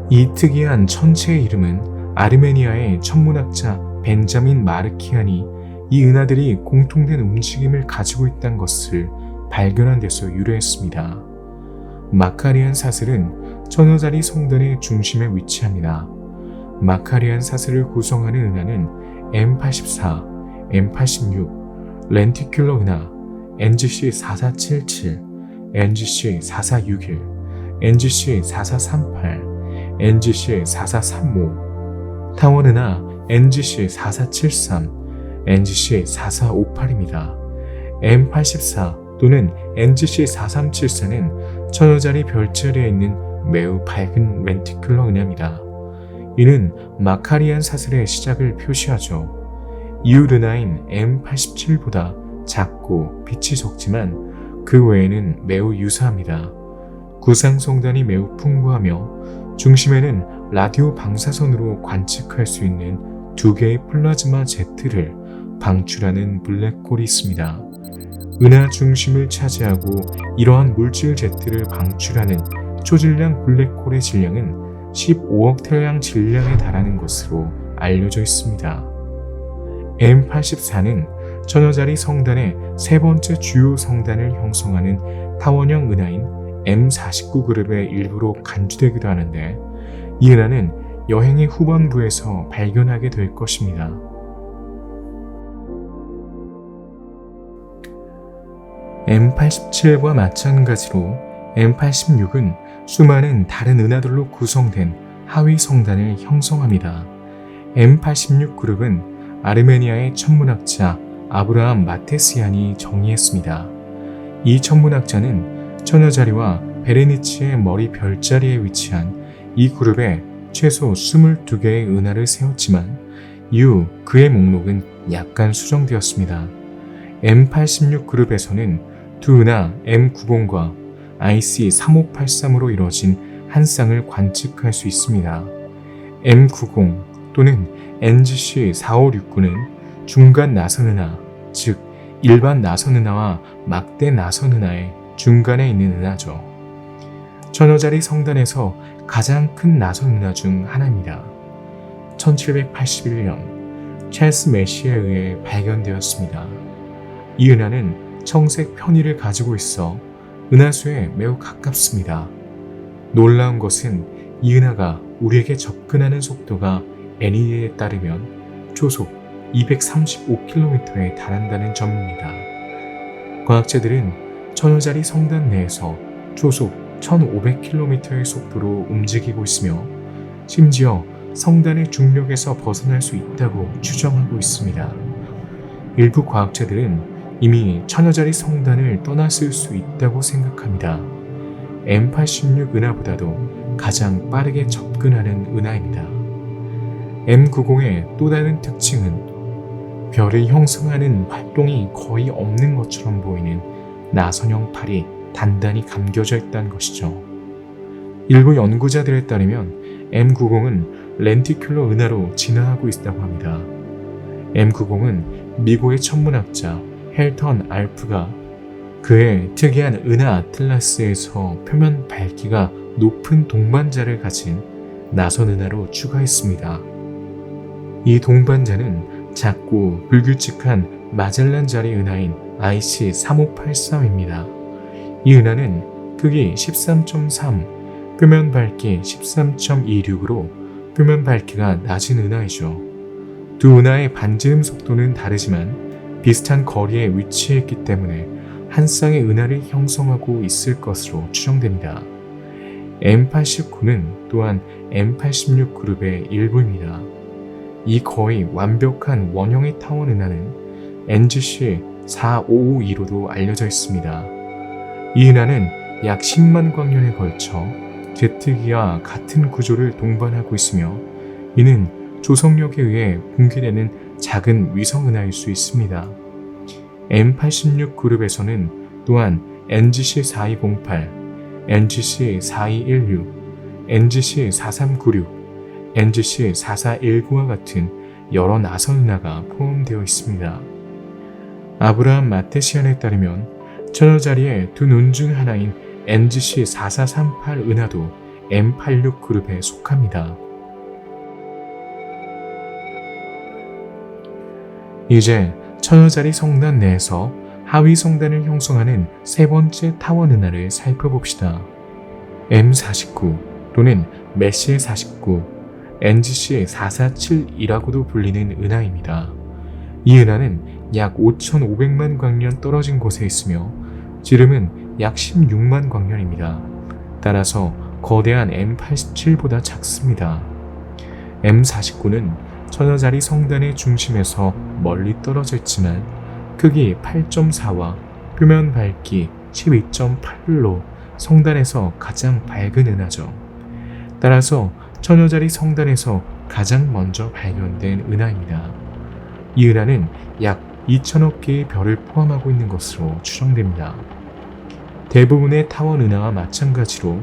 이 특이한 천체의 이름은 아르메니아의 천문학자 벤자민 마르키안이 이 은하들이 공통된 움직임을 가지고 있다는 것을 발견한 데서 유래했습니다. 마카리안 사슬은 천여자리 성단의 중심에 위치합니다. 마카리안 사슬을 구성하는 은하는 M84, M86, 렌티큘러 은하, NGC-4477, NGC-4461, NGC-4438, NGC-4435, 타원 은하 NGC-4473, NGC-4458입니다. M84 또는 NGC-4374는 천여자리 별자리에 있는 매우 밝은 렌티큘러 은하입니다. 이는 마카리안 사슬의 시작을 표시하죠. 이웃 은하인 M87보다 작고 빛이 적지만 그 외에는 매우 유사합니다. 구상성단이 매우 풍부하며 중심에는 라디오 방사선으로 관측할 수 있는 2개의 플라즈마 제트를 방출하는 블랙홀이 있습니다. 은하 중심을 차지하고 이러한 물질 제트를 방출하는 초질량 블랙홀의 질량은 15억 태양 질량에 달하는 것으로 알려져 있습니다. M84는 천여자리 성단의 세 번째 주요 성단을 형성하는 타원형 은하인 M49 그룹의 일부로 간주되기도 하는데 이 은하는 여행의 후반부에서 발견하게 될 것입니다. M87과 마찬가지로 M86은 수많은 다른 은하들로 구성된 하위 성단을 형성합니다. M86 그룹은 아르메니아의 천문학자 아브라함 마테시안이 정의했습니다. 이 천문학자는 천여자리와 베레니치의 머리 별자리에 위치한 이 그룹에 최소 22개의 은하를 세웠지만 이후 그의 목록은 약간 수정되었습니다. M86 그룹에서는 두 은하 M90과 IC3583으로 이루어진 한 쌍을 관측할 수 있습니다. M90 또는 NGC4569는 중간 나선 은하, 즉 일반 나선 은하와 막대 나선 은하의 중간에 있는 은하죠. 천여자리 성단에서 가장 큰 나선 은하 중 하나입니다. 1781년 찰스 메시에 의해 발견되었습니다. 이 은하는 청색 편의를 가지고 있어 은하수에 매우 가깝습니다. 놀라운 것은 이 은하가 우리에게 접근하는 속도가 NEA에 따르면 초속 235km에 달한다는 점입니다. 과학자들은 천여자리 성단 내에서 초속 1500km의 속도로 움직이고 있으며 심지어 성단의 중력에서 벗어날 수 있다고 추정하고 있습니다. 일부 과학자들은 이미 천여자리 성단을 떠났을 수 있다고 생각합니다. M86 은하보다도 가장 빠르게 접근하는 은하입니다. M90의 또 다른 특징은 별을 형성하는 활동이 거의 없는 것처럼 보이는 나선형 팔이 단단히 감겨져 있다는 것이죠. 일부 연구자들에 따르면 M90은 렌티큘러 은하로 진화하고 있다고 합니다. M90은 미국의 천문학자 헬턴 알프가 그의 특이한 은하 아틀라스에서 표면 밝기가 높은 동반자를 가진 나선 은하로 추가했습니다. 이 동반자는 작고 불규칙한 마젤란 자리 은하인 IC3583입니다. 이 은하는 크기 13.3, 표면 밝기 13.26으로 표면 밝기가 낮은 은하이죠. 두 은하의 반지름 속도는 다르지만 비슷한 거리에 위치했기 때문에 한 쌍의 은하를 형성하고 있을 것으로 추정됩니다. M89는 또한 M86 그룹의 일부입니다. 이 거의 완벽한 원형의 타원 은하는 NGC 4552로도 알려져 있습니다. 이 은하는 약 10만 광년에 걸쳐 제트기와 같은 구조를 동반하고 있으며 이는 조성력에 의해 붕괴되는 작은 위성 은하일 수 있습니다. M86 그룹에서는 또한 NGC4208, NGC4216, NGC4396, NGC4419와 같은 여러 나선 은하가 포함되어 있습니다. 아브라함 마테시안에 따르면 천여자리의 두 눈 중 하나인 NGC4438 은하도 M86 그룹에 속합니다. 이제 천여자리 성단 내에서 하위 성단을 형성하는 세 번째 타원 은하를 살펴봅시다. M49 또는 메시에 49, NGC 4472라고도 불리는 은하입니다. 이 은하는 약 5,500만 광년 떨어진 곳에 있으며 지름은 약 16만 광년입니다. 따라서 거대한 M87보다 작습니다. M49는 천여자리 성단의 중심에서 멀리 떨어져 있지만 크기 8.4와 표면 밝기 12.8로 성단에서 가장 밝은 은하죠. 따라서 천여자리 성단에서 가장 먼저 발견된 은하입니다. 이 은하는 약 2천억 개의 별을 포함하고 있는 것으로 추정됩니다. 대부분의 타원 은하와 마찬가지로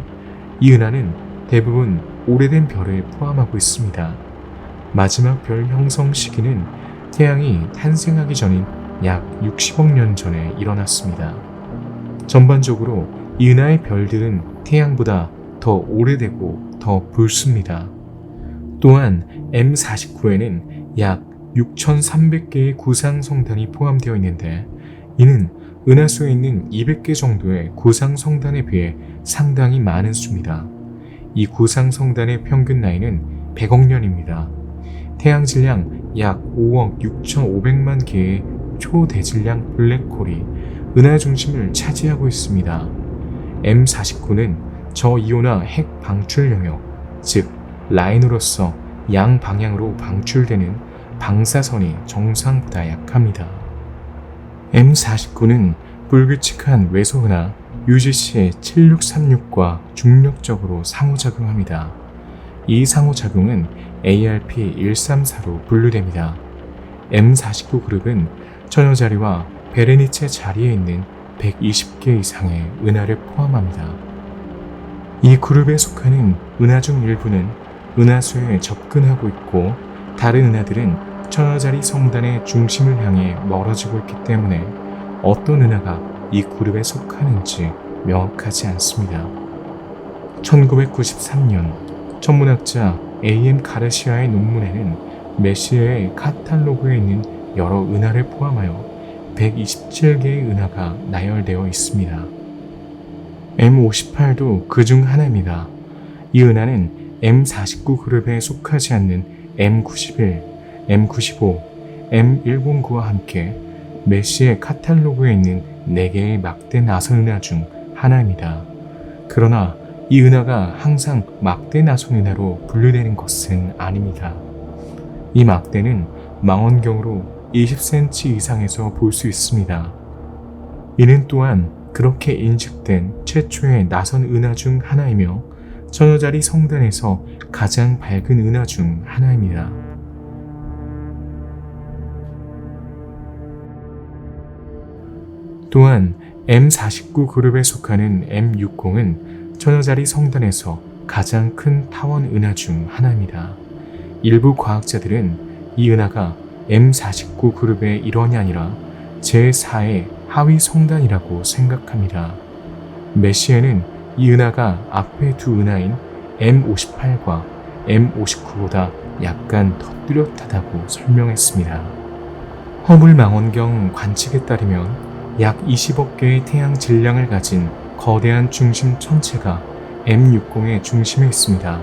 이 은하는 대부분 오래된 별을 포함하고 있습니다. 마지막 별 형성 시기는 태양이 탄생하기 전인 약 60억 년 전에 일어났습니다. 전반적으로 이 은하의 별들은 태양보다 더 오래되고 더 붉습니다. 또한 M49에는 약 6,300개의 구상 성단이 포함되어 있는데 이는 은하수에 있는 200개 정도의 구상 성단에 비해 상당히 많은 수입니다. 이 구상 성단의 평균 나이는 100억 년입니다. 태양 질량 약 5억 6,500만 개의 초대질량 블랙홀이 은하 중심을 차지하고 있습니다. M49는 저이온화 핵 방출 영역, 즉 라인으로서 양방향으로 방출되는 방사선이 정상보다 약합니다. M49는 불규칙한 외소은하 UGC 7636과 중력적으로 상호작용합니다. 이 상호작용은 ARP134로 분류됩니다. M49 그룹은 천여자리와 베레니체 자리에 있는 120개 이상의 은하를 포함합니다. 이 그룹에 속하는 은하 중 일부는 은하수에 접근하고 있고 다른 은하들은 천여자리 성단의 중심을 향해 멀어지고 있기 때문에 어떤 은하가 이 그룹에 속하는지 명확하지 않습니다. 1993년 천문학자 A.M. 가르시아의 논문에는 메시에의 카탈로그에 있는 여러 은하를 포함하여 127개의 은하가 나열되어 있습니다. M58도 그 중 하나입니다. 이 은하는 M49 그룹에 속하지 않는 M91, M95, M109와 함께 메시의 카탈로그에 있는 4개의 막대 나선 은하 중 하나입니다. 그러나 이 은하가 항상 막대 나선 은하로 분류되는 것은 아닙니다. 이 막대는 망원경으로 20cm 이상에서 볼 수 있습니다. 이는 또한 그렇게 인식된 최초의 나선 은하 중 하나이며 천여자리 성단에서 가장 밝은 은하 중 하나입니다. 또한 M49 그룹에 속하는 M60은 천여자리 성단에서 가장 큰 타원 은하 중 하나입니다. 일부 과학자들은 이 은하가 M49 그룹의 일원이 아니라 제4의 하위 성단이라고 생각합니다. 메시에는 이 은하가 앞의 두 은하인 M58과 M59보다 약간 더 뚜렷하다고 설명했습니다. 허블 망원경 관측에 따르면 약 20억 개의 태양 질량을 가진 거대한 중심 천체가 M60의 중심에 있습니다.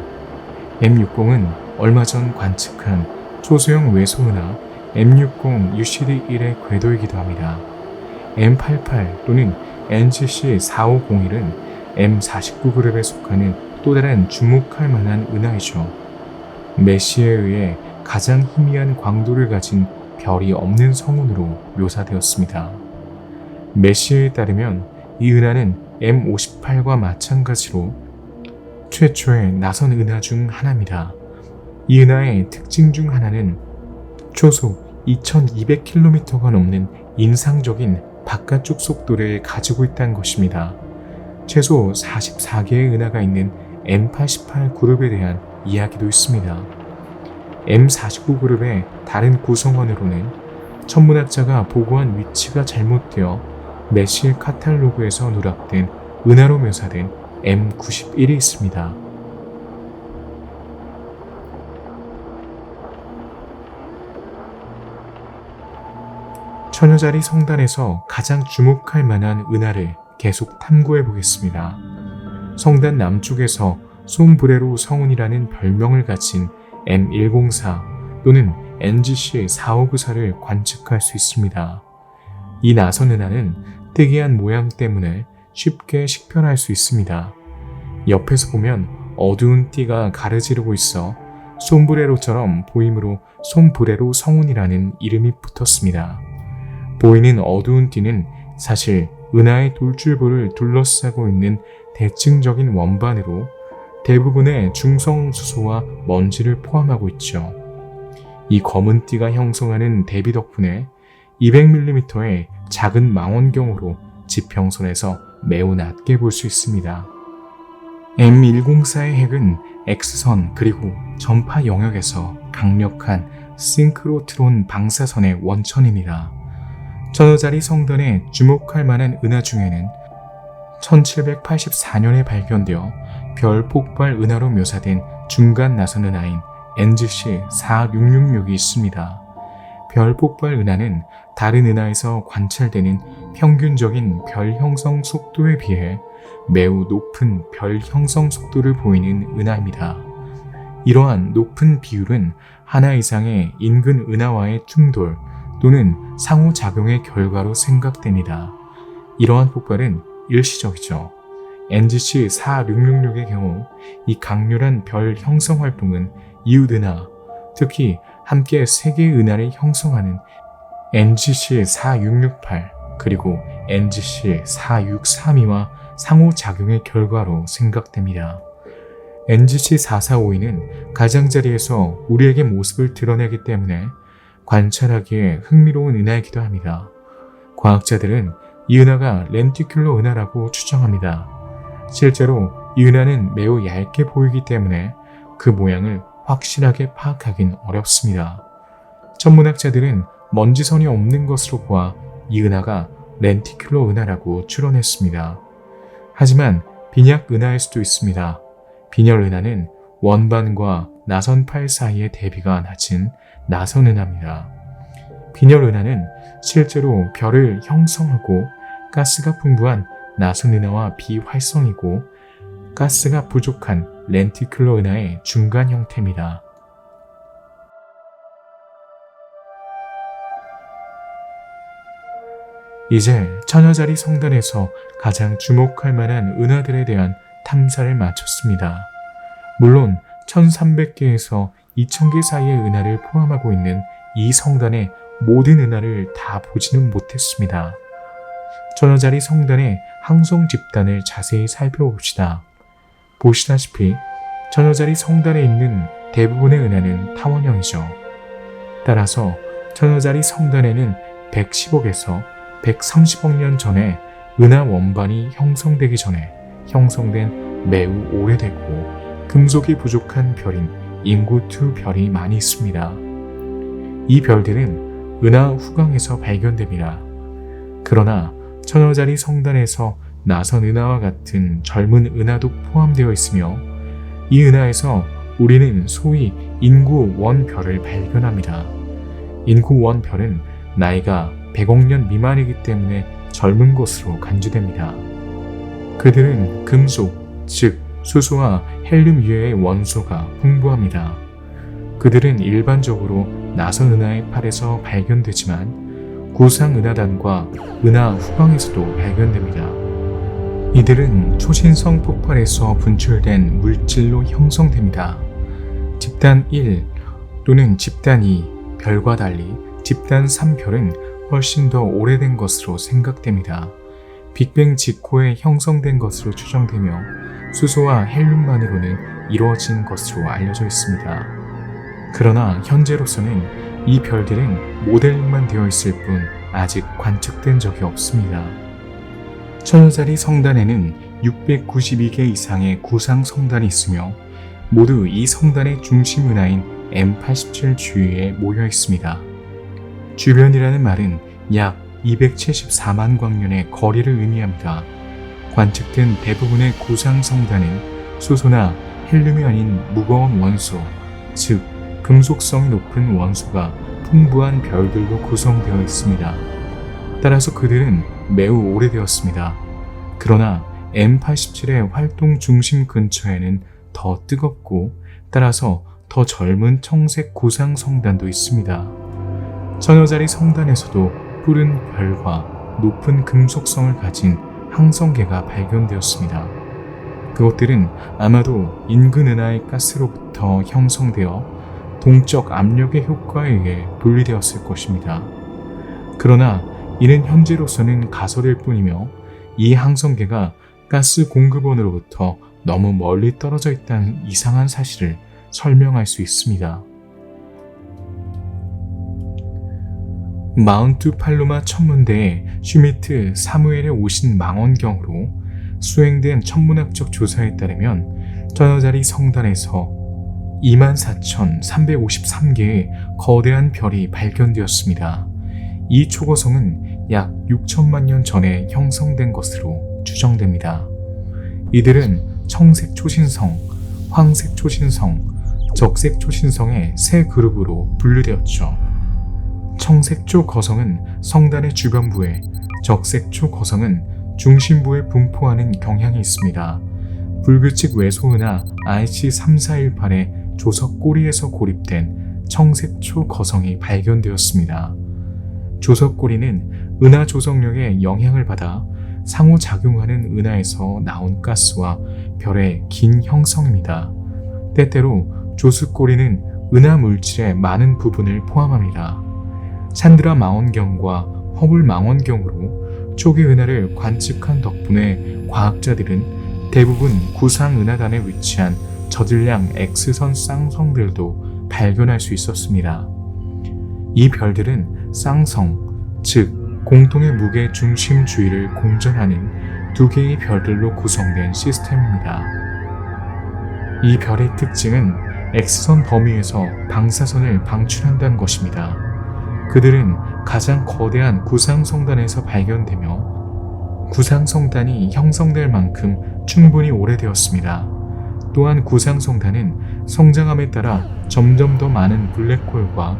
M60은 얼마 전 관측한 초소형 외소은하 M60 UCD1의 궤도이기도 합니다. M88 또는 NGC 4501은 M49 그룹에 속하는 또 다른 주목할 만한 은하이죠. 메시에 의해 가장 희미한 광도를 가진 별이 없는 성운으로 묘사되었습니다. 메시에 따르면 이 은하는 M58과 마찬가지로 최초의 나선 은하 중 하나입니다. 이 은하의 특징 중 하나는 초속 2200km가 넘는 인상적인 바깥쪽 속도를 가지고 있다는 것입니다. 최소 44개의 은하가 있는 M88 그룹에 대한 이야기도 있습니다. M49 그룹의 다른 구성원으로는 천문학자가 보고한 위치가 잘못되어 메실 카탈로그에서 누락된 은하로 묘사된 M91이 있습니다. 천여자리 성단에서 가장 주목할 만한 은하를 계속 탐구해 보겠습니다. 성단 남쪽에서 솜브레로 성운이라는 별명을 가진 M104 또는 NGC 4594를 관측할 수 있습니다. 이 나선 은하는 특이한 모양 때문에 쉽게 식별할 수 있습니다. 옆에서 보면 어두운 띠가 가르지르고 있어 솜브레로처럼 보이므로 솜브레로 성운이라는 이름이 붙었습니다. 보이는 어두운 띠는 사실 은하의 돌출부를 둘러싸고 있는 대칭적인 원반으로 대부분의 중성 수소와 먼지를 포함하고 있죠. 이 검은 띠가 형성하는 대비 덕분에 200mm의 작은 망원경으로 지평선에서 매우 낮게 볼 수 있습니다. M104의 핵은 X선 그리고 전파 영역에서 강력한 싱크로트론 방사선의 원천입니다. 천여자리 성단에 주목할 만한 은하 중에는 1784년에 발견되어 별 폭발 은하로 묘사된 중간 나선 은하인 NGC 4666이 있습니다. 별 폭발 은하는 다른 은하에서 관찰되는 평균적인 별 형성 속도에 비해 매우 높은 별 형성 속도를 보이는 은하입니다. 이러한 높은 비율은 하나 이상의 인근 은하와의 충돌 또는 상호작용의 결과로 생각됩니다. 이러한 폭발은 일시적이죠. NGC 4666의 경우 이 강렬한 별 형성 활동은 이웃 은하, 특히 함께 3개의 은하를 형성하는 NGC 4668 그리고 NGC 4632와 상호작용의 결과로 생각됩니다. NGC 4452는 가장자리에서 우리에게 모습을 드러내기 때문에 관찰하기에 흥미로운 은하이기도 합니다. 과학자들은 이 은하가 렌티큘러 은하라고 추정합니다. 실제로 이 은하는 매우 얇게 보이기 때문에 그 모양을 확실하게 파악하긴 어렵습니다. 천문학자들은 먼지선이 없는 것으로 보아 이 은하가 렌티큘러 은하라고 추론했습니다. 하지만 빈약 은하일 수도 있습니다. 빈혈 은하는 원반과 나선팔 사이의 대비가 낮은 나선 은하입니다. 빈혈 은하는 실제로 별을 형성하고 가스가 풍부한 나선 은하와 비활성이고 가스가 부족한 렌티큘러 은하의 중간 형태입니다. 이제 처녀자리 성단에서 가장 주목할 만한 은하들에 대한 탐사를 마쳤습니다. 물론 1300개에서 2000개 사이의 은하를 포함하고 있는 이 성단의 모든 은하를 다 보지는 못했습니다. 처녀자리 성단의 항성 집단을 자세히 살펴봅시다. 보시다시피 처녀자리 성단에 있는 대부분의 은하는 타원형이죠. 따라서 처녀자리 성단에는 110억에서 130억 년 전에 은하 원반이 형성되기 전에 형성된 매우 오래되고 금속이 부족한 별인 인구2 별이 많이 있습니다. 이 별들은 은하 후광에서 발견됩니다. 그러나 처녀자리 성단에서 나선 은하와 같은 젊은 은하도 포함되어 있으며 이 은하에서 우리는 소위 인구 1별을 발견합니다. 인구 1별은 나이가 100억 년 미만이기 때문에 젊은 것으로 간주됩니다. 그들은 금속, 즉 수소와 헬륨 유해의 원소가 풍부합니다. 그들은 일반적으로 나선 은하의 팔에서 발견되지만 구상 은하단과 은하 후광에서도 발견됩니다. 이들은 초신성 폭발에서 분출된 물질로 형성됩니다. 집단 1 또는 집단 2 별과 달리 집단 3별은 훨씬 더 오래된 것으로 생각됩니다. 빅뱅 직후에 형성된 것으로 추정되며 수소와 헬륨만으로는 이루어진 것으로 알려져 있습니다. 그러나 현재로서는 이 별들은 모델링만 되어 있을 뿐 아직 관측된 적이 없습니다. 처녀자리 성단에는 692개 이상의 구상 성단이 있으며 모두 이 성단의 중심 은하인 M87 주위에 모여 있습니다. 주변이라는 말은 약 274만 광년의 거리를 의미합니다. 관측된 대부분의 구상 성단은 수소나 헬륨이 아닌 무거운 원소, 즉 금속성이 높은 원소가 풍부한 별들로 구성되어 있습니다. 따라서 그들은 매우 오래되었습니다. 그러나 M87의 활동 중심 근처에는 더 뜨겁고 따라서 더 젊은 청색 구상 성단도 있습니다. 처녀자리 성단에서도 푸른 별과 높은 금속성을 가진 항성계가 발견되었습니다. 그것들은 아마도 인근 은하의 가스로부터 형성되어 동적 압력의 효과에 의해 분리되었을 것입니다. 그러나 이는 현재로서는 가설일 뿐이며 이 항성계가 가스 공급원으로부터 너무 멀리 떨어져 있다는 이상한 사실을 설명할 수 있습니다. 마운트 팔로마 천문대의 슈미트 사무엘의 오신 망원경으로 수행된 천문학적 조사에 따르면 처녀자리 성단에서 24,353개의 거대한 별이 발견되었습니다. 이 초고성은 약 6천만 년 전에 형성된 것으로 추정됩니다. 이들은 청색 초신성, 황색 초신성, 적색 초신성의 세 그룹으로 분류되었죠. 청색초 거성은 성단의 주변부에, 적색초 거성은 중심부에 분포하는 경향이 있습니다. 불규칙 외소은하 RC3418의 조석 꼬리에서 고립된 청색초 거성이 발견되었습니다. 조석 꼬리는 은하 조석력에 영향을 받아 상호작용하는 은하에서 나온 가스와 별의 긴 형성입니다. 때때로 조석 꼬리는 은하 물질의 많은 부분을 포함합니다. 찬드라 망원경과 허블 망원경으로 초기 은하를 관측한 덕분에 과학자들은 대부분 구상 은하단에 위치한 저질량 X선 쌍성들도 발견할 수 있었습니다. 이 별들은 쌍성, 즉 공통의 무게 중심 주위를 공전하는 두 개의 별들로 구성된 시스템입니다. 이 별의 특징은 X선 범위에서 방사선을 방출한다는 것입니다. 그들은 가장 거대한 구상성단에서 발견되며 구상성단이 형성될 만큼 충분히 오래되었습니다. 또한 구상성단은 성장함에 따라 점점 더 많은 블랙홀과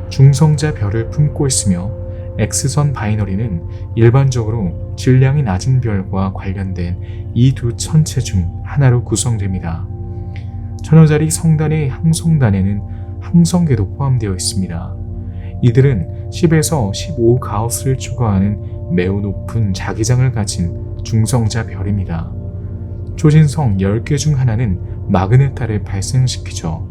중성자 별을 품고 있으며 X선 바이너리는 일반적으로 질량이 낮은 별과 관련된 이 두 천체 중 하나로 구성됩니다. 천여자리 성단의 항성단에는 항성계도 포함되어 있습니다. 이들은 10에서 15 가우스를 초과하는 매우 높은 자기장을 가진 중성자 별입니다. 초신성 10개 중 하나는 마그네타를 발생시키죠.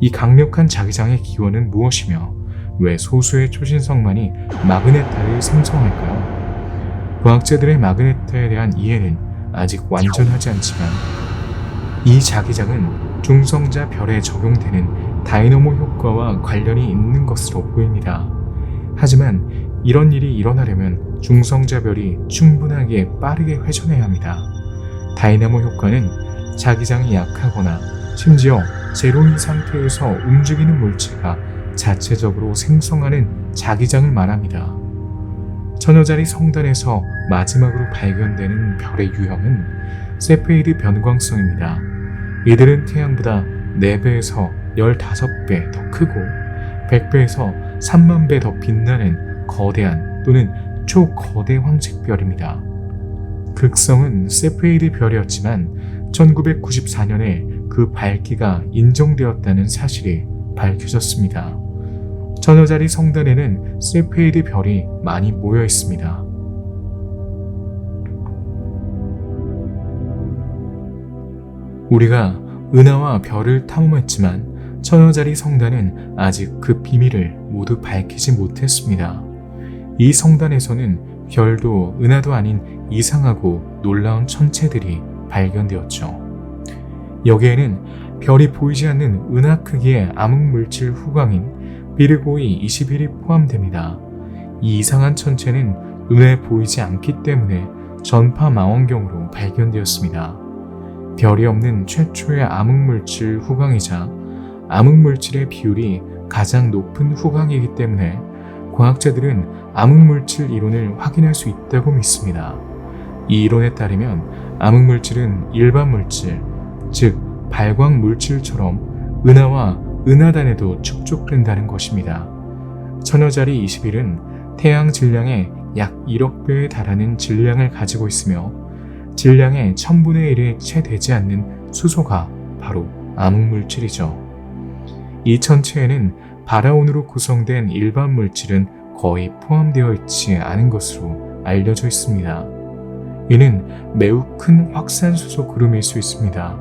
이 강력한 자기장의 기원은 무엇이며 왜 소수의 초신성만이 마그네타를 생성할까요? 과학자들의 마그네타에 대한 이해는 아직 완전하지 않지만 이 자기장은 중성자 별에 적용되는 다이너모 효과와 관련이 있는 것으로 보입니다. 하지만 이런 일이 일어나려면 중성자 별이 충분하게 빠르게 회전해야 합니다. 다이나모 효과는 자기장이 약하거나 심지어 제로인 상태에서 움직이는 물체가 자체적으로 생성하는 자기장을 말합니다. 천여자리 성단에서 마지막으로 발견되는 별의 유형은 세페이드 변광성입니다. 이들은 태양보다 4배에서 15배 더 크고 100배에서 3만 배 더 빛나는 거대한 또는 초거대 황색별입니다. 극성은 세페이드 별이었지만 1994년에 그 밝기가 인정되었다는 사실이 밝혀졌습니다. 천여자리 성단에는 세페이드 별이 많이 모여 있습니다. 우리가 은하와 별을 탐험했지만 천여자리 성단은 아직 그 비밀을 모두 밝히지 못했습니다. 이 성단에서는 별도 은하도 아닌 이상하고 놀라운 천체들이 발견되었죠. 여기에는 별이 보이지 않는 은하 크기의 암흑물질 후광인 비르고이 21이 포함됩니다. 이 이상한 천체는 눈에 보이지 않기 때문에 전파 망원경으로 발견되었습니다. 별이 없는 최초의 암흑물질 후광이자 암흑물질의 비율이 가장 높은 후광이기 때문에 과학자들은 암흑물질 이론을 확인할 수 있다고 믿습니다. 이 이론에 따르면 암흑물질은 일반 물질, 즉 발광물질처럼 은하와 은하단에도 축적된다는 것입니다. 천여자리 21은 태양 질량의 약 1억 배에 달하는 질량을 가지고 있으며 질량의 1000분의 1에 채 되지 않는 수소가 바로 암흑물질이죠. 이 천체에는 바라온으로 구성된 일반 물질은 거의 포함되어 있지 않은 것으로 알려져 있습니다. 이는 매우 큰 확산수소 구름일 수 있습니다.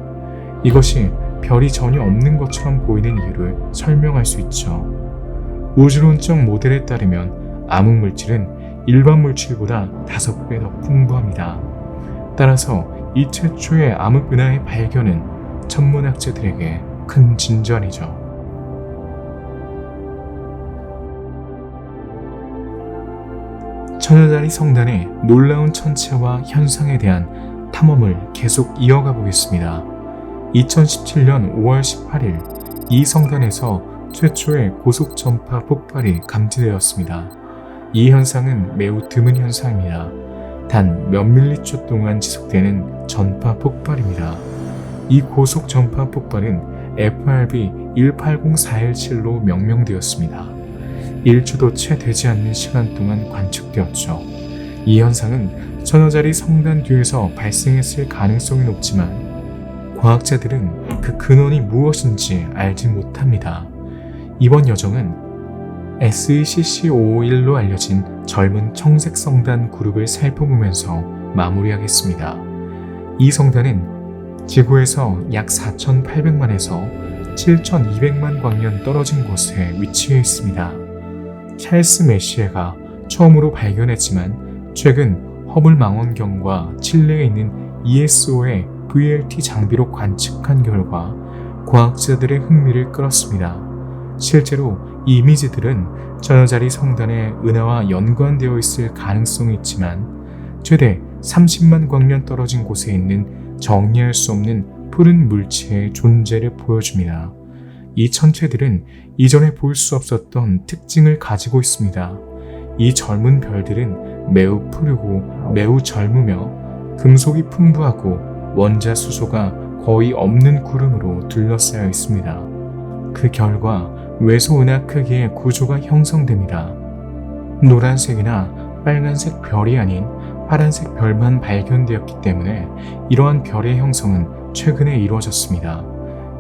이것이 별이 전혀 없는 것처럼 보이는 이유를 설명할 수 있죠. 우주론적 모델에 따르면 암흑물질은 일반 물질보다 5배 더 풍부합니다. 따라서 이 최초의 암흑은하의 발견은 천문학자들에게 큰 진전이죠. 천여자리 성단의 놀라운 천체와 현상에 대한 탐험을 계속 이어가 보겠습니다. 2017년 5월 18일 이 성단에서 최초의 고속전파 폭발이 감지되었습니다. 이 현상은 매우 드문 현상입니다. 단 몇 밀리초 동안 지속되는 전파 폭발입니다. 이 고속전파 폭발은 FRB 180417로 명명되었습니다. 1초도 채 되지 않는 시간 동안 관측되었죠. 이 현상은 천여자리 성단 뒤에서 발생했을 가능성이 높지만 과학자들은 그 근원이 무엇인지 알지 못합니다. 이번 여정은 SECC551로 알려진 젊은 청색 성단 그룹을 살펴보면서 마무리하겠습니다. 이 성단은 지구에서 약 4,800만에서 7,200만 광년 떨어진 곳에 위치해 있습니다. 찰스 메시에가 처음으로 발견했지만 최근 허블 망원경과 칠레에 있는 ESO의 VLT 장비로 관측한 결과 과학자들의 흥미를 끌었습니다. 실제로 이 이미지들은 천여자리 성단의 은하와 연관되어 있을 가능성이 있지만 최대 30만 광년 떨어진 곳에 있는 정리할 수 없는 푸른 물체의 존재를 보여줍니다. 이 천체들은 이전에 볼 수 없었던 특징을 가지고 있습니다. 이 젊은 별들은 매우 푸르고 매우 젊으며 금속이 풍부하고 원자 수소가 거의 없는 구름으로 둘러싸여 있습니다. 그 결과 외소 은하 크기의 구조가 형성됩니다. 노란색이나 빨간색 별이 아닌 파란색 별만 발견되었기 때문에 이러한 별의 형성은 최근에 이루어졌습니다.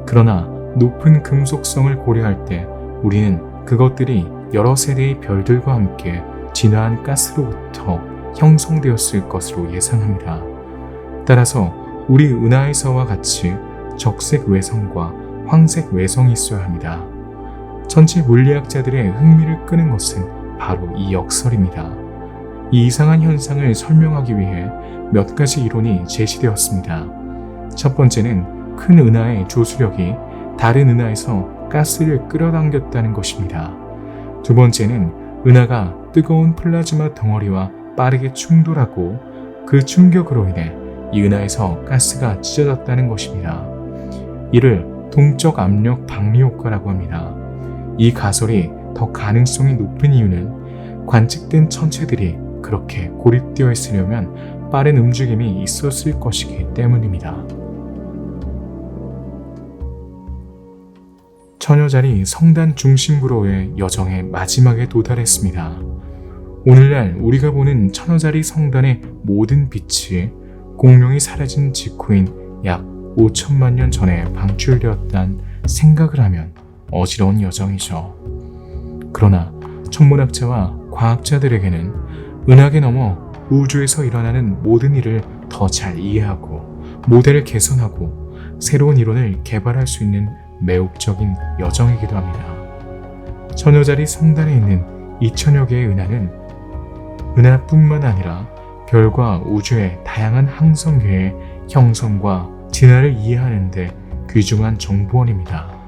그러나 높은 금속성을 고려할 때 우리는 그것들이 여러 세대의 별들과 함께 진화한 가스로부터 형성되었을 것으로 예상합니다. 따라서 우리 은하에서와 같이 적색 외성과 황색 외성이 있어야 합니다. 천체 물리학자들의 흥미를 끄는 것은 바로 이 역설입니다. 이 이상한 현상을 설명하기 위해 몇 가지 이론이 제시되었습니다. 첫 번째는 큰 은하의 조수력이 다른 은하에서 가스를 끌어당겼다는 것입니다. 두 번째는 은하가 뜨거운 플라즈마 덩어리와 빠르게 충돌하고 그 충격으로 인해 이 은하에서 가스가 찢어졌다는 것입니다. 이를 동적 압력 방리 효과라고 합니다. 이 가설이 더 가능성이 높은 이유는 관측된 천체들이 그렇게 고립되어 있으려면 빠른 움직임이 있었을 것이기 때문입니다. 처녀자리 성단 중심부로의 여정의 마지막에 도달했습니다. 오늘날 우리가 보는 처녀자리 성단의 모든 빛이 공룡이 사라진 직후인 약 5천만 년 전에 방출되었다는 생각을 하면 어지러운 여정이죠. 그러나 천문학자와 과학자들에게는 은하계 너머 우주에서 일어나는 모든 일을 더 잘 이해하고 모델을 개선하고 새로운 이론을 개발할 수 있는 매혹적인 여정이기도 합니다. 처녀자리 성단에 있는 2천여 개의 은하는 은하뿐만 아니라 별과 우주의 다양한 항성계의 형성과 진화를 이해하는 데 귀중한 정보원입니다.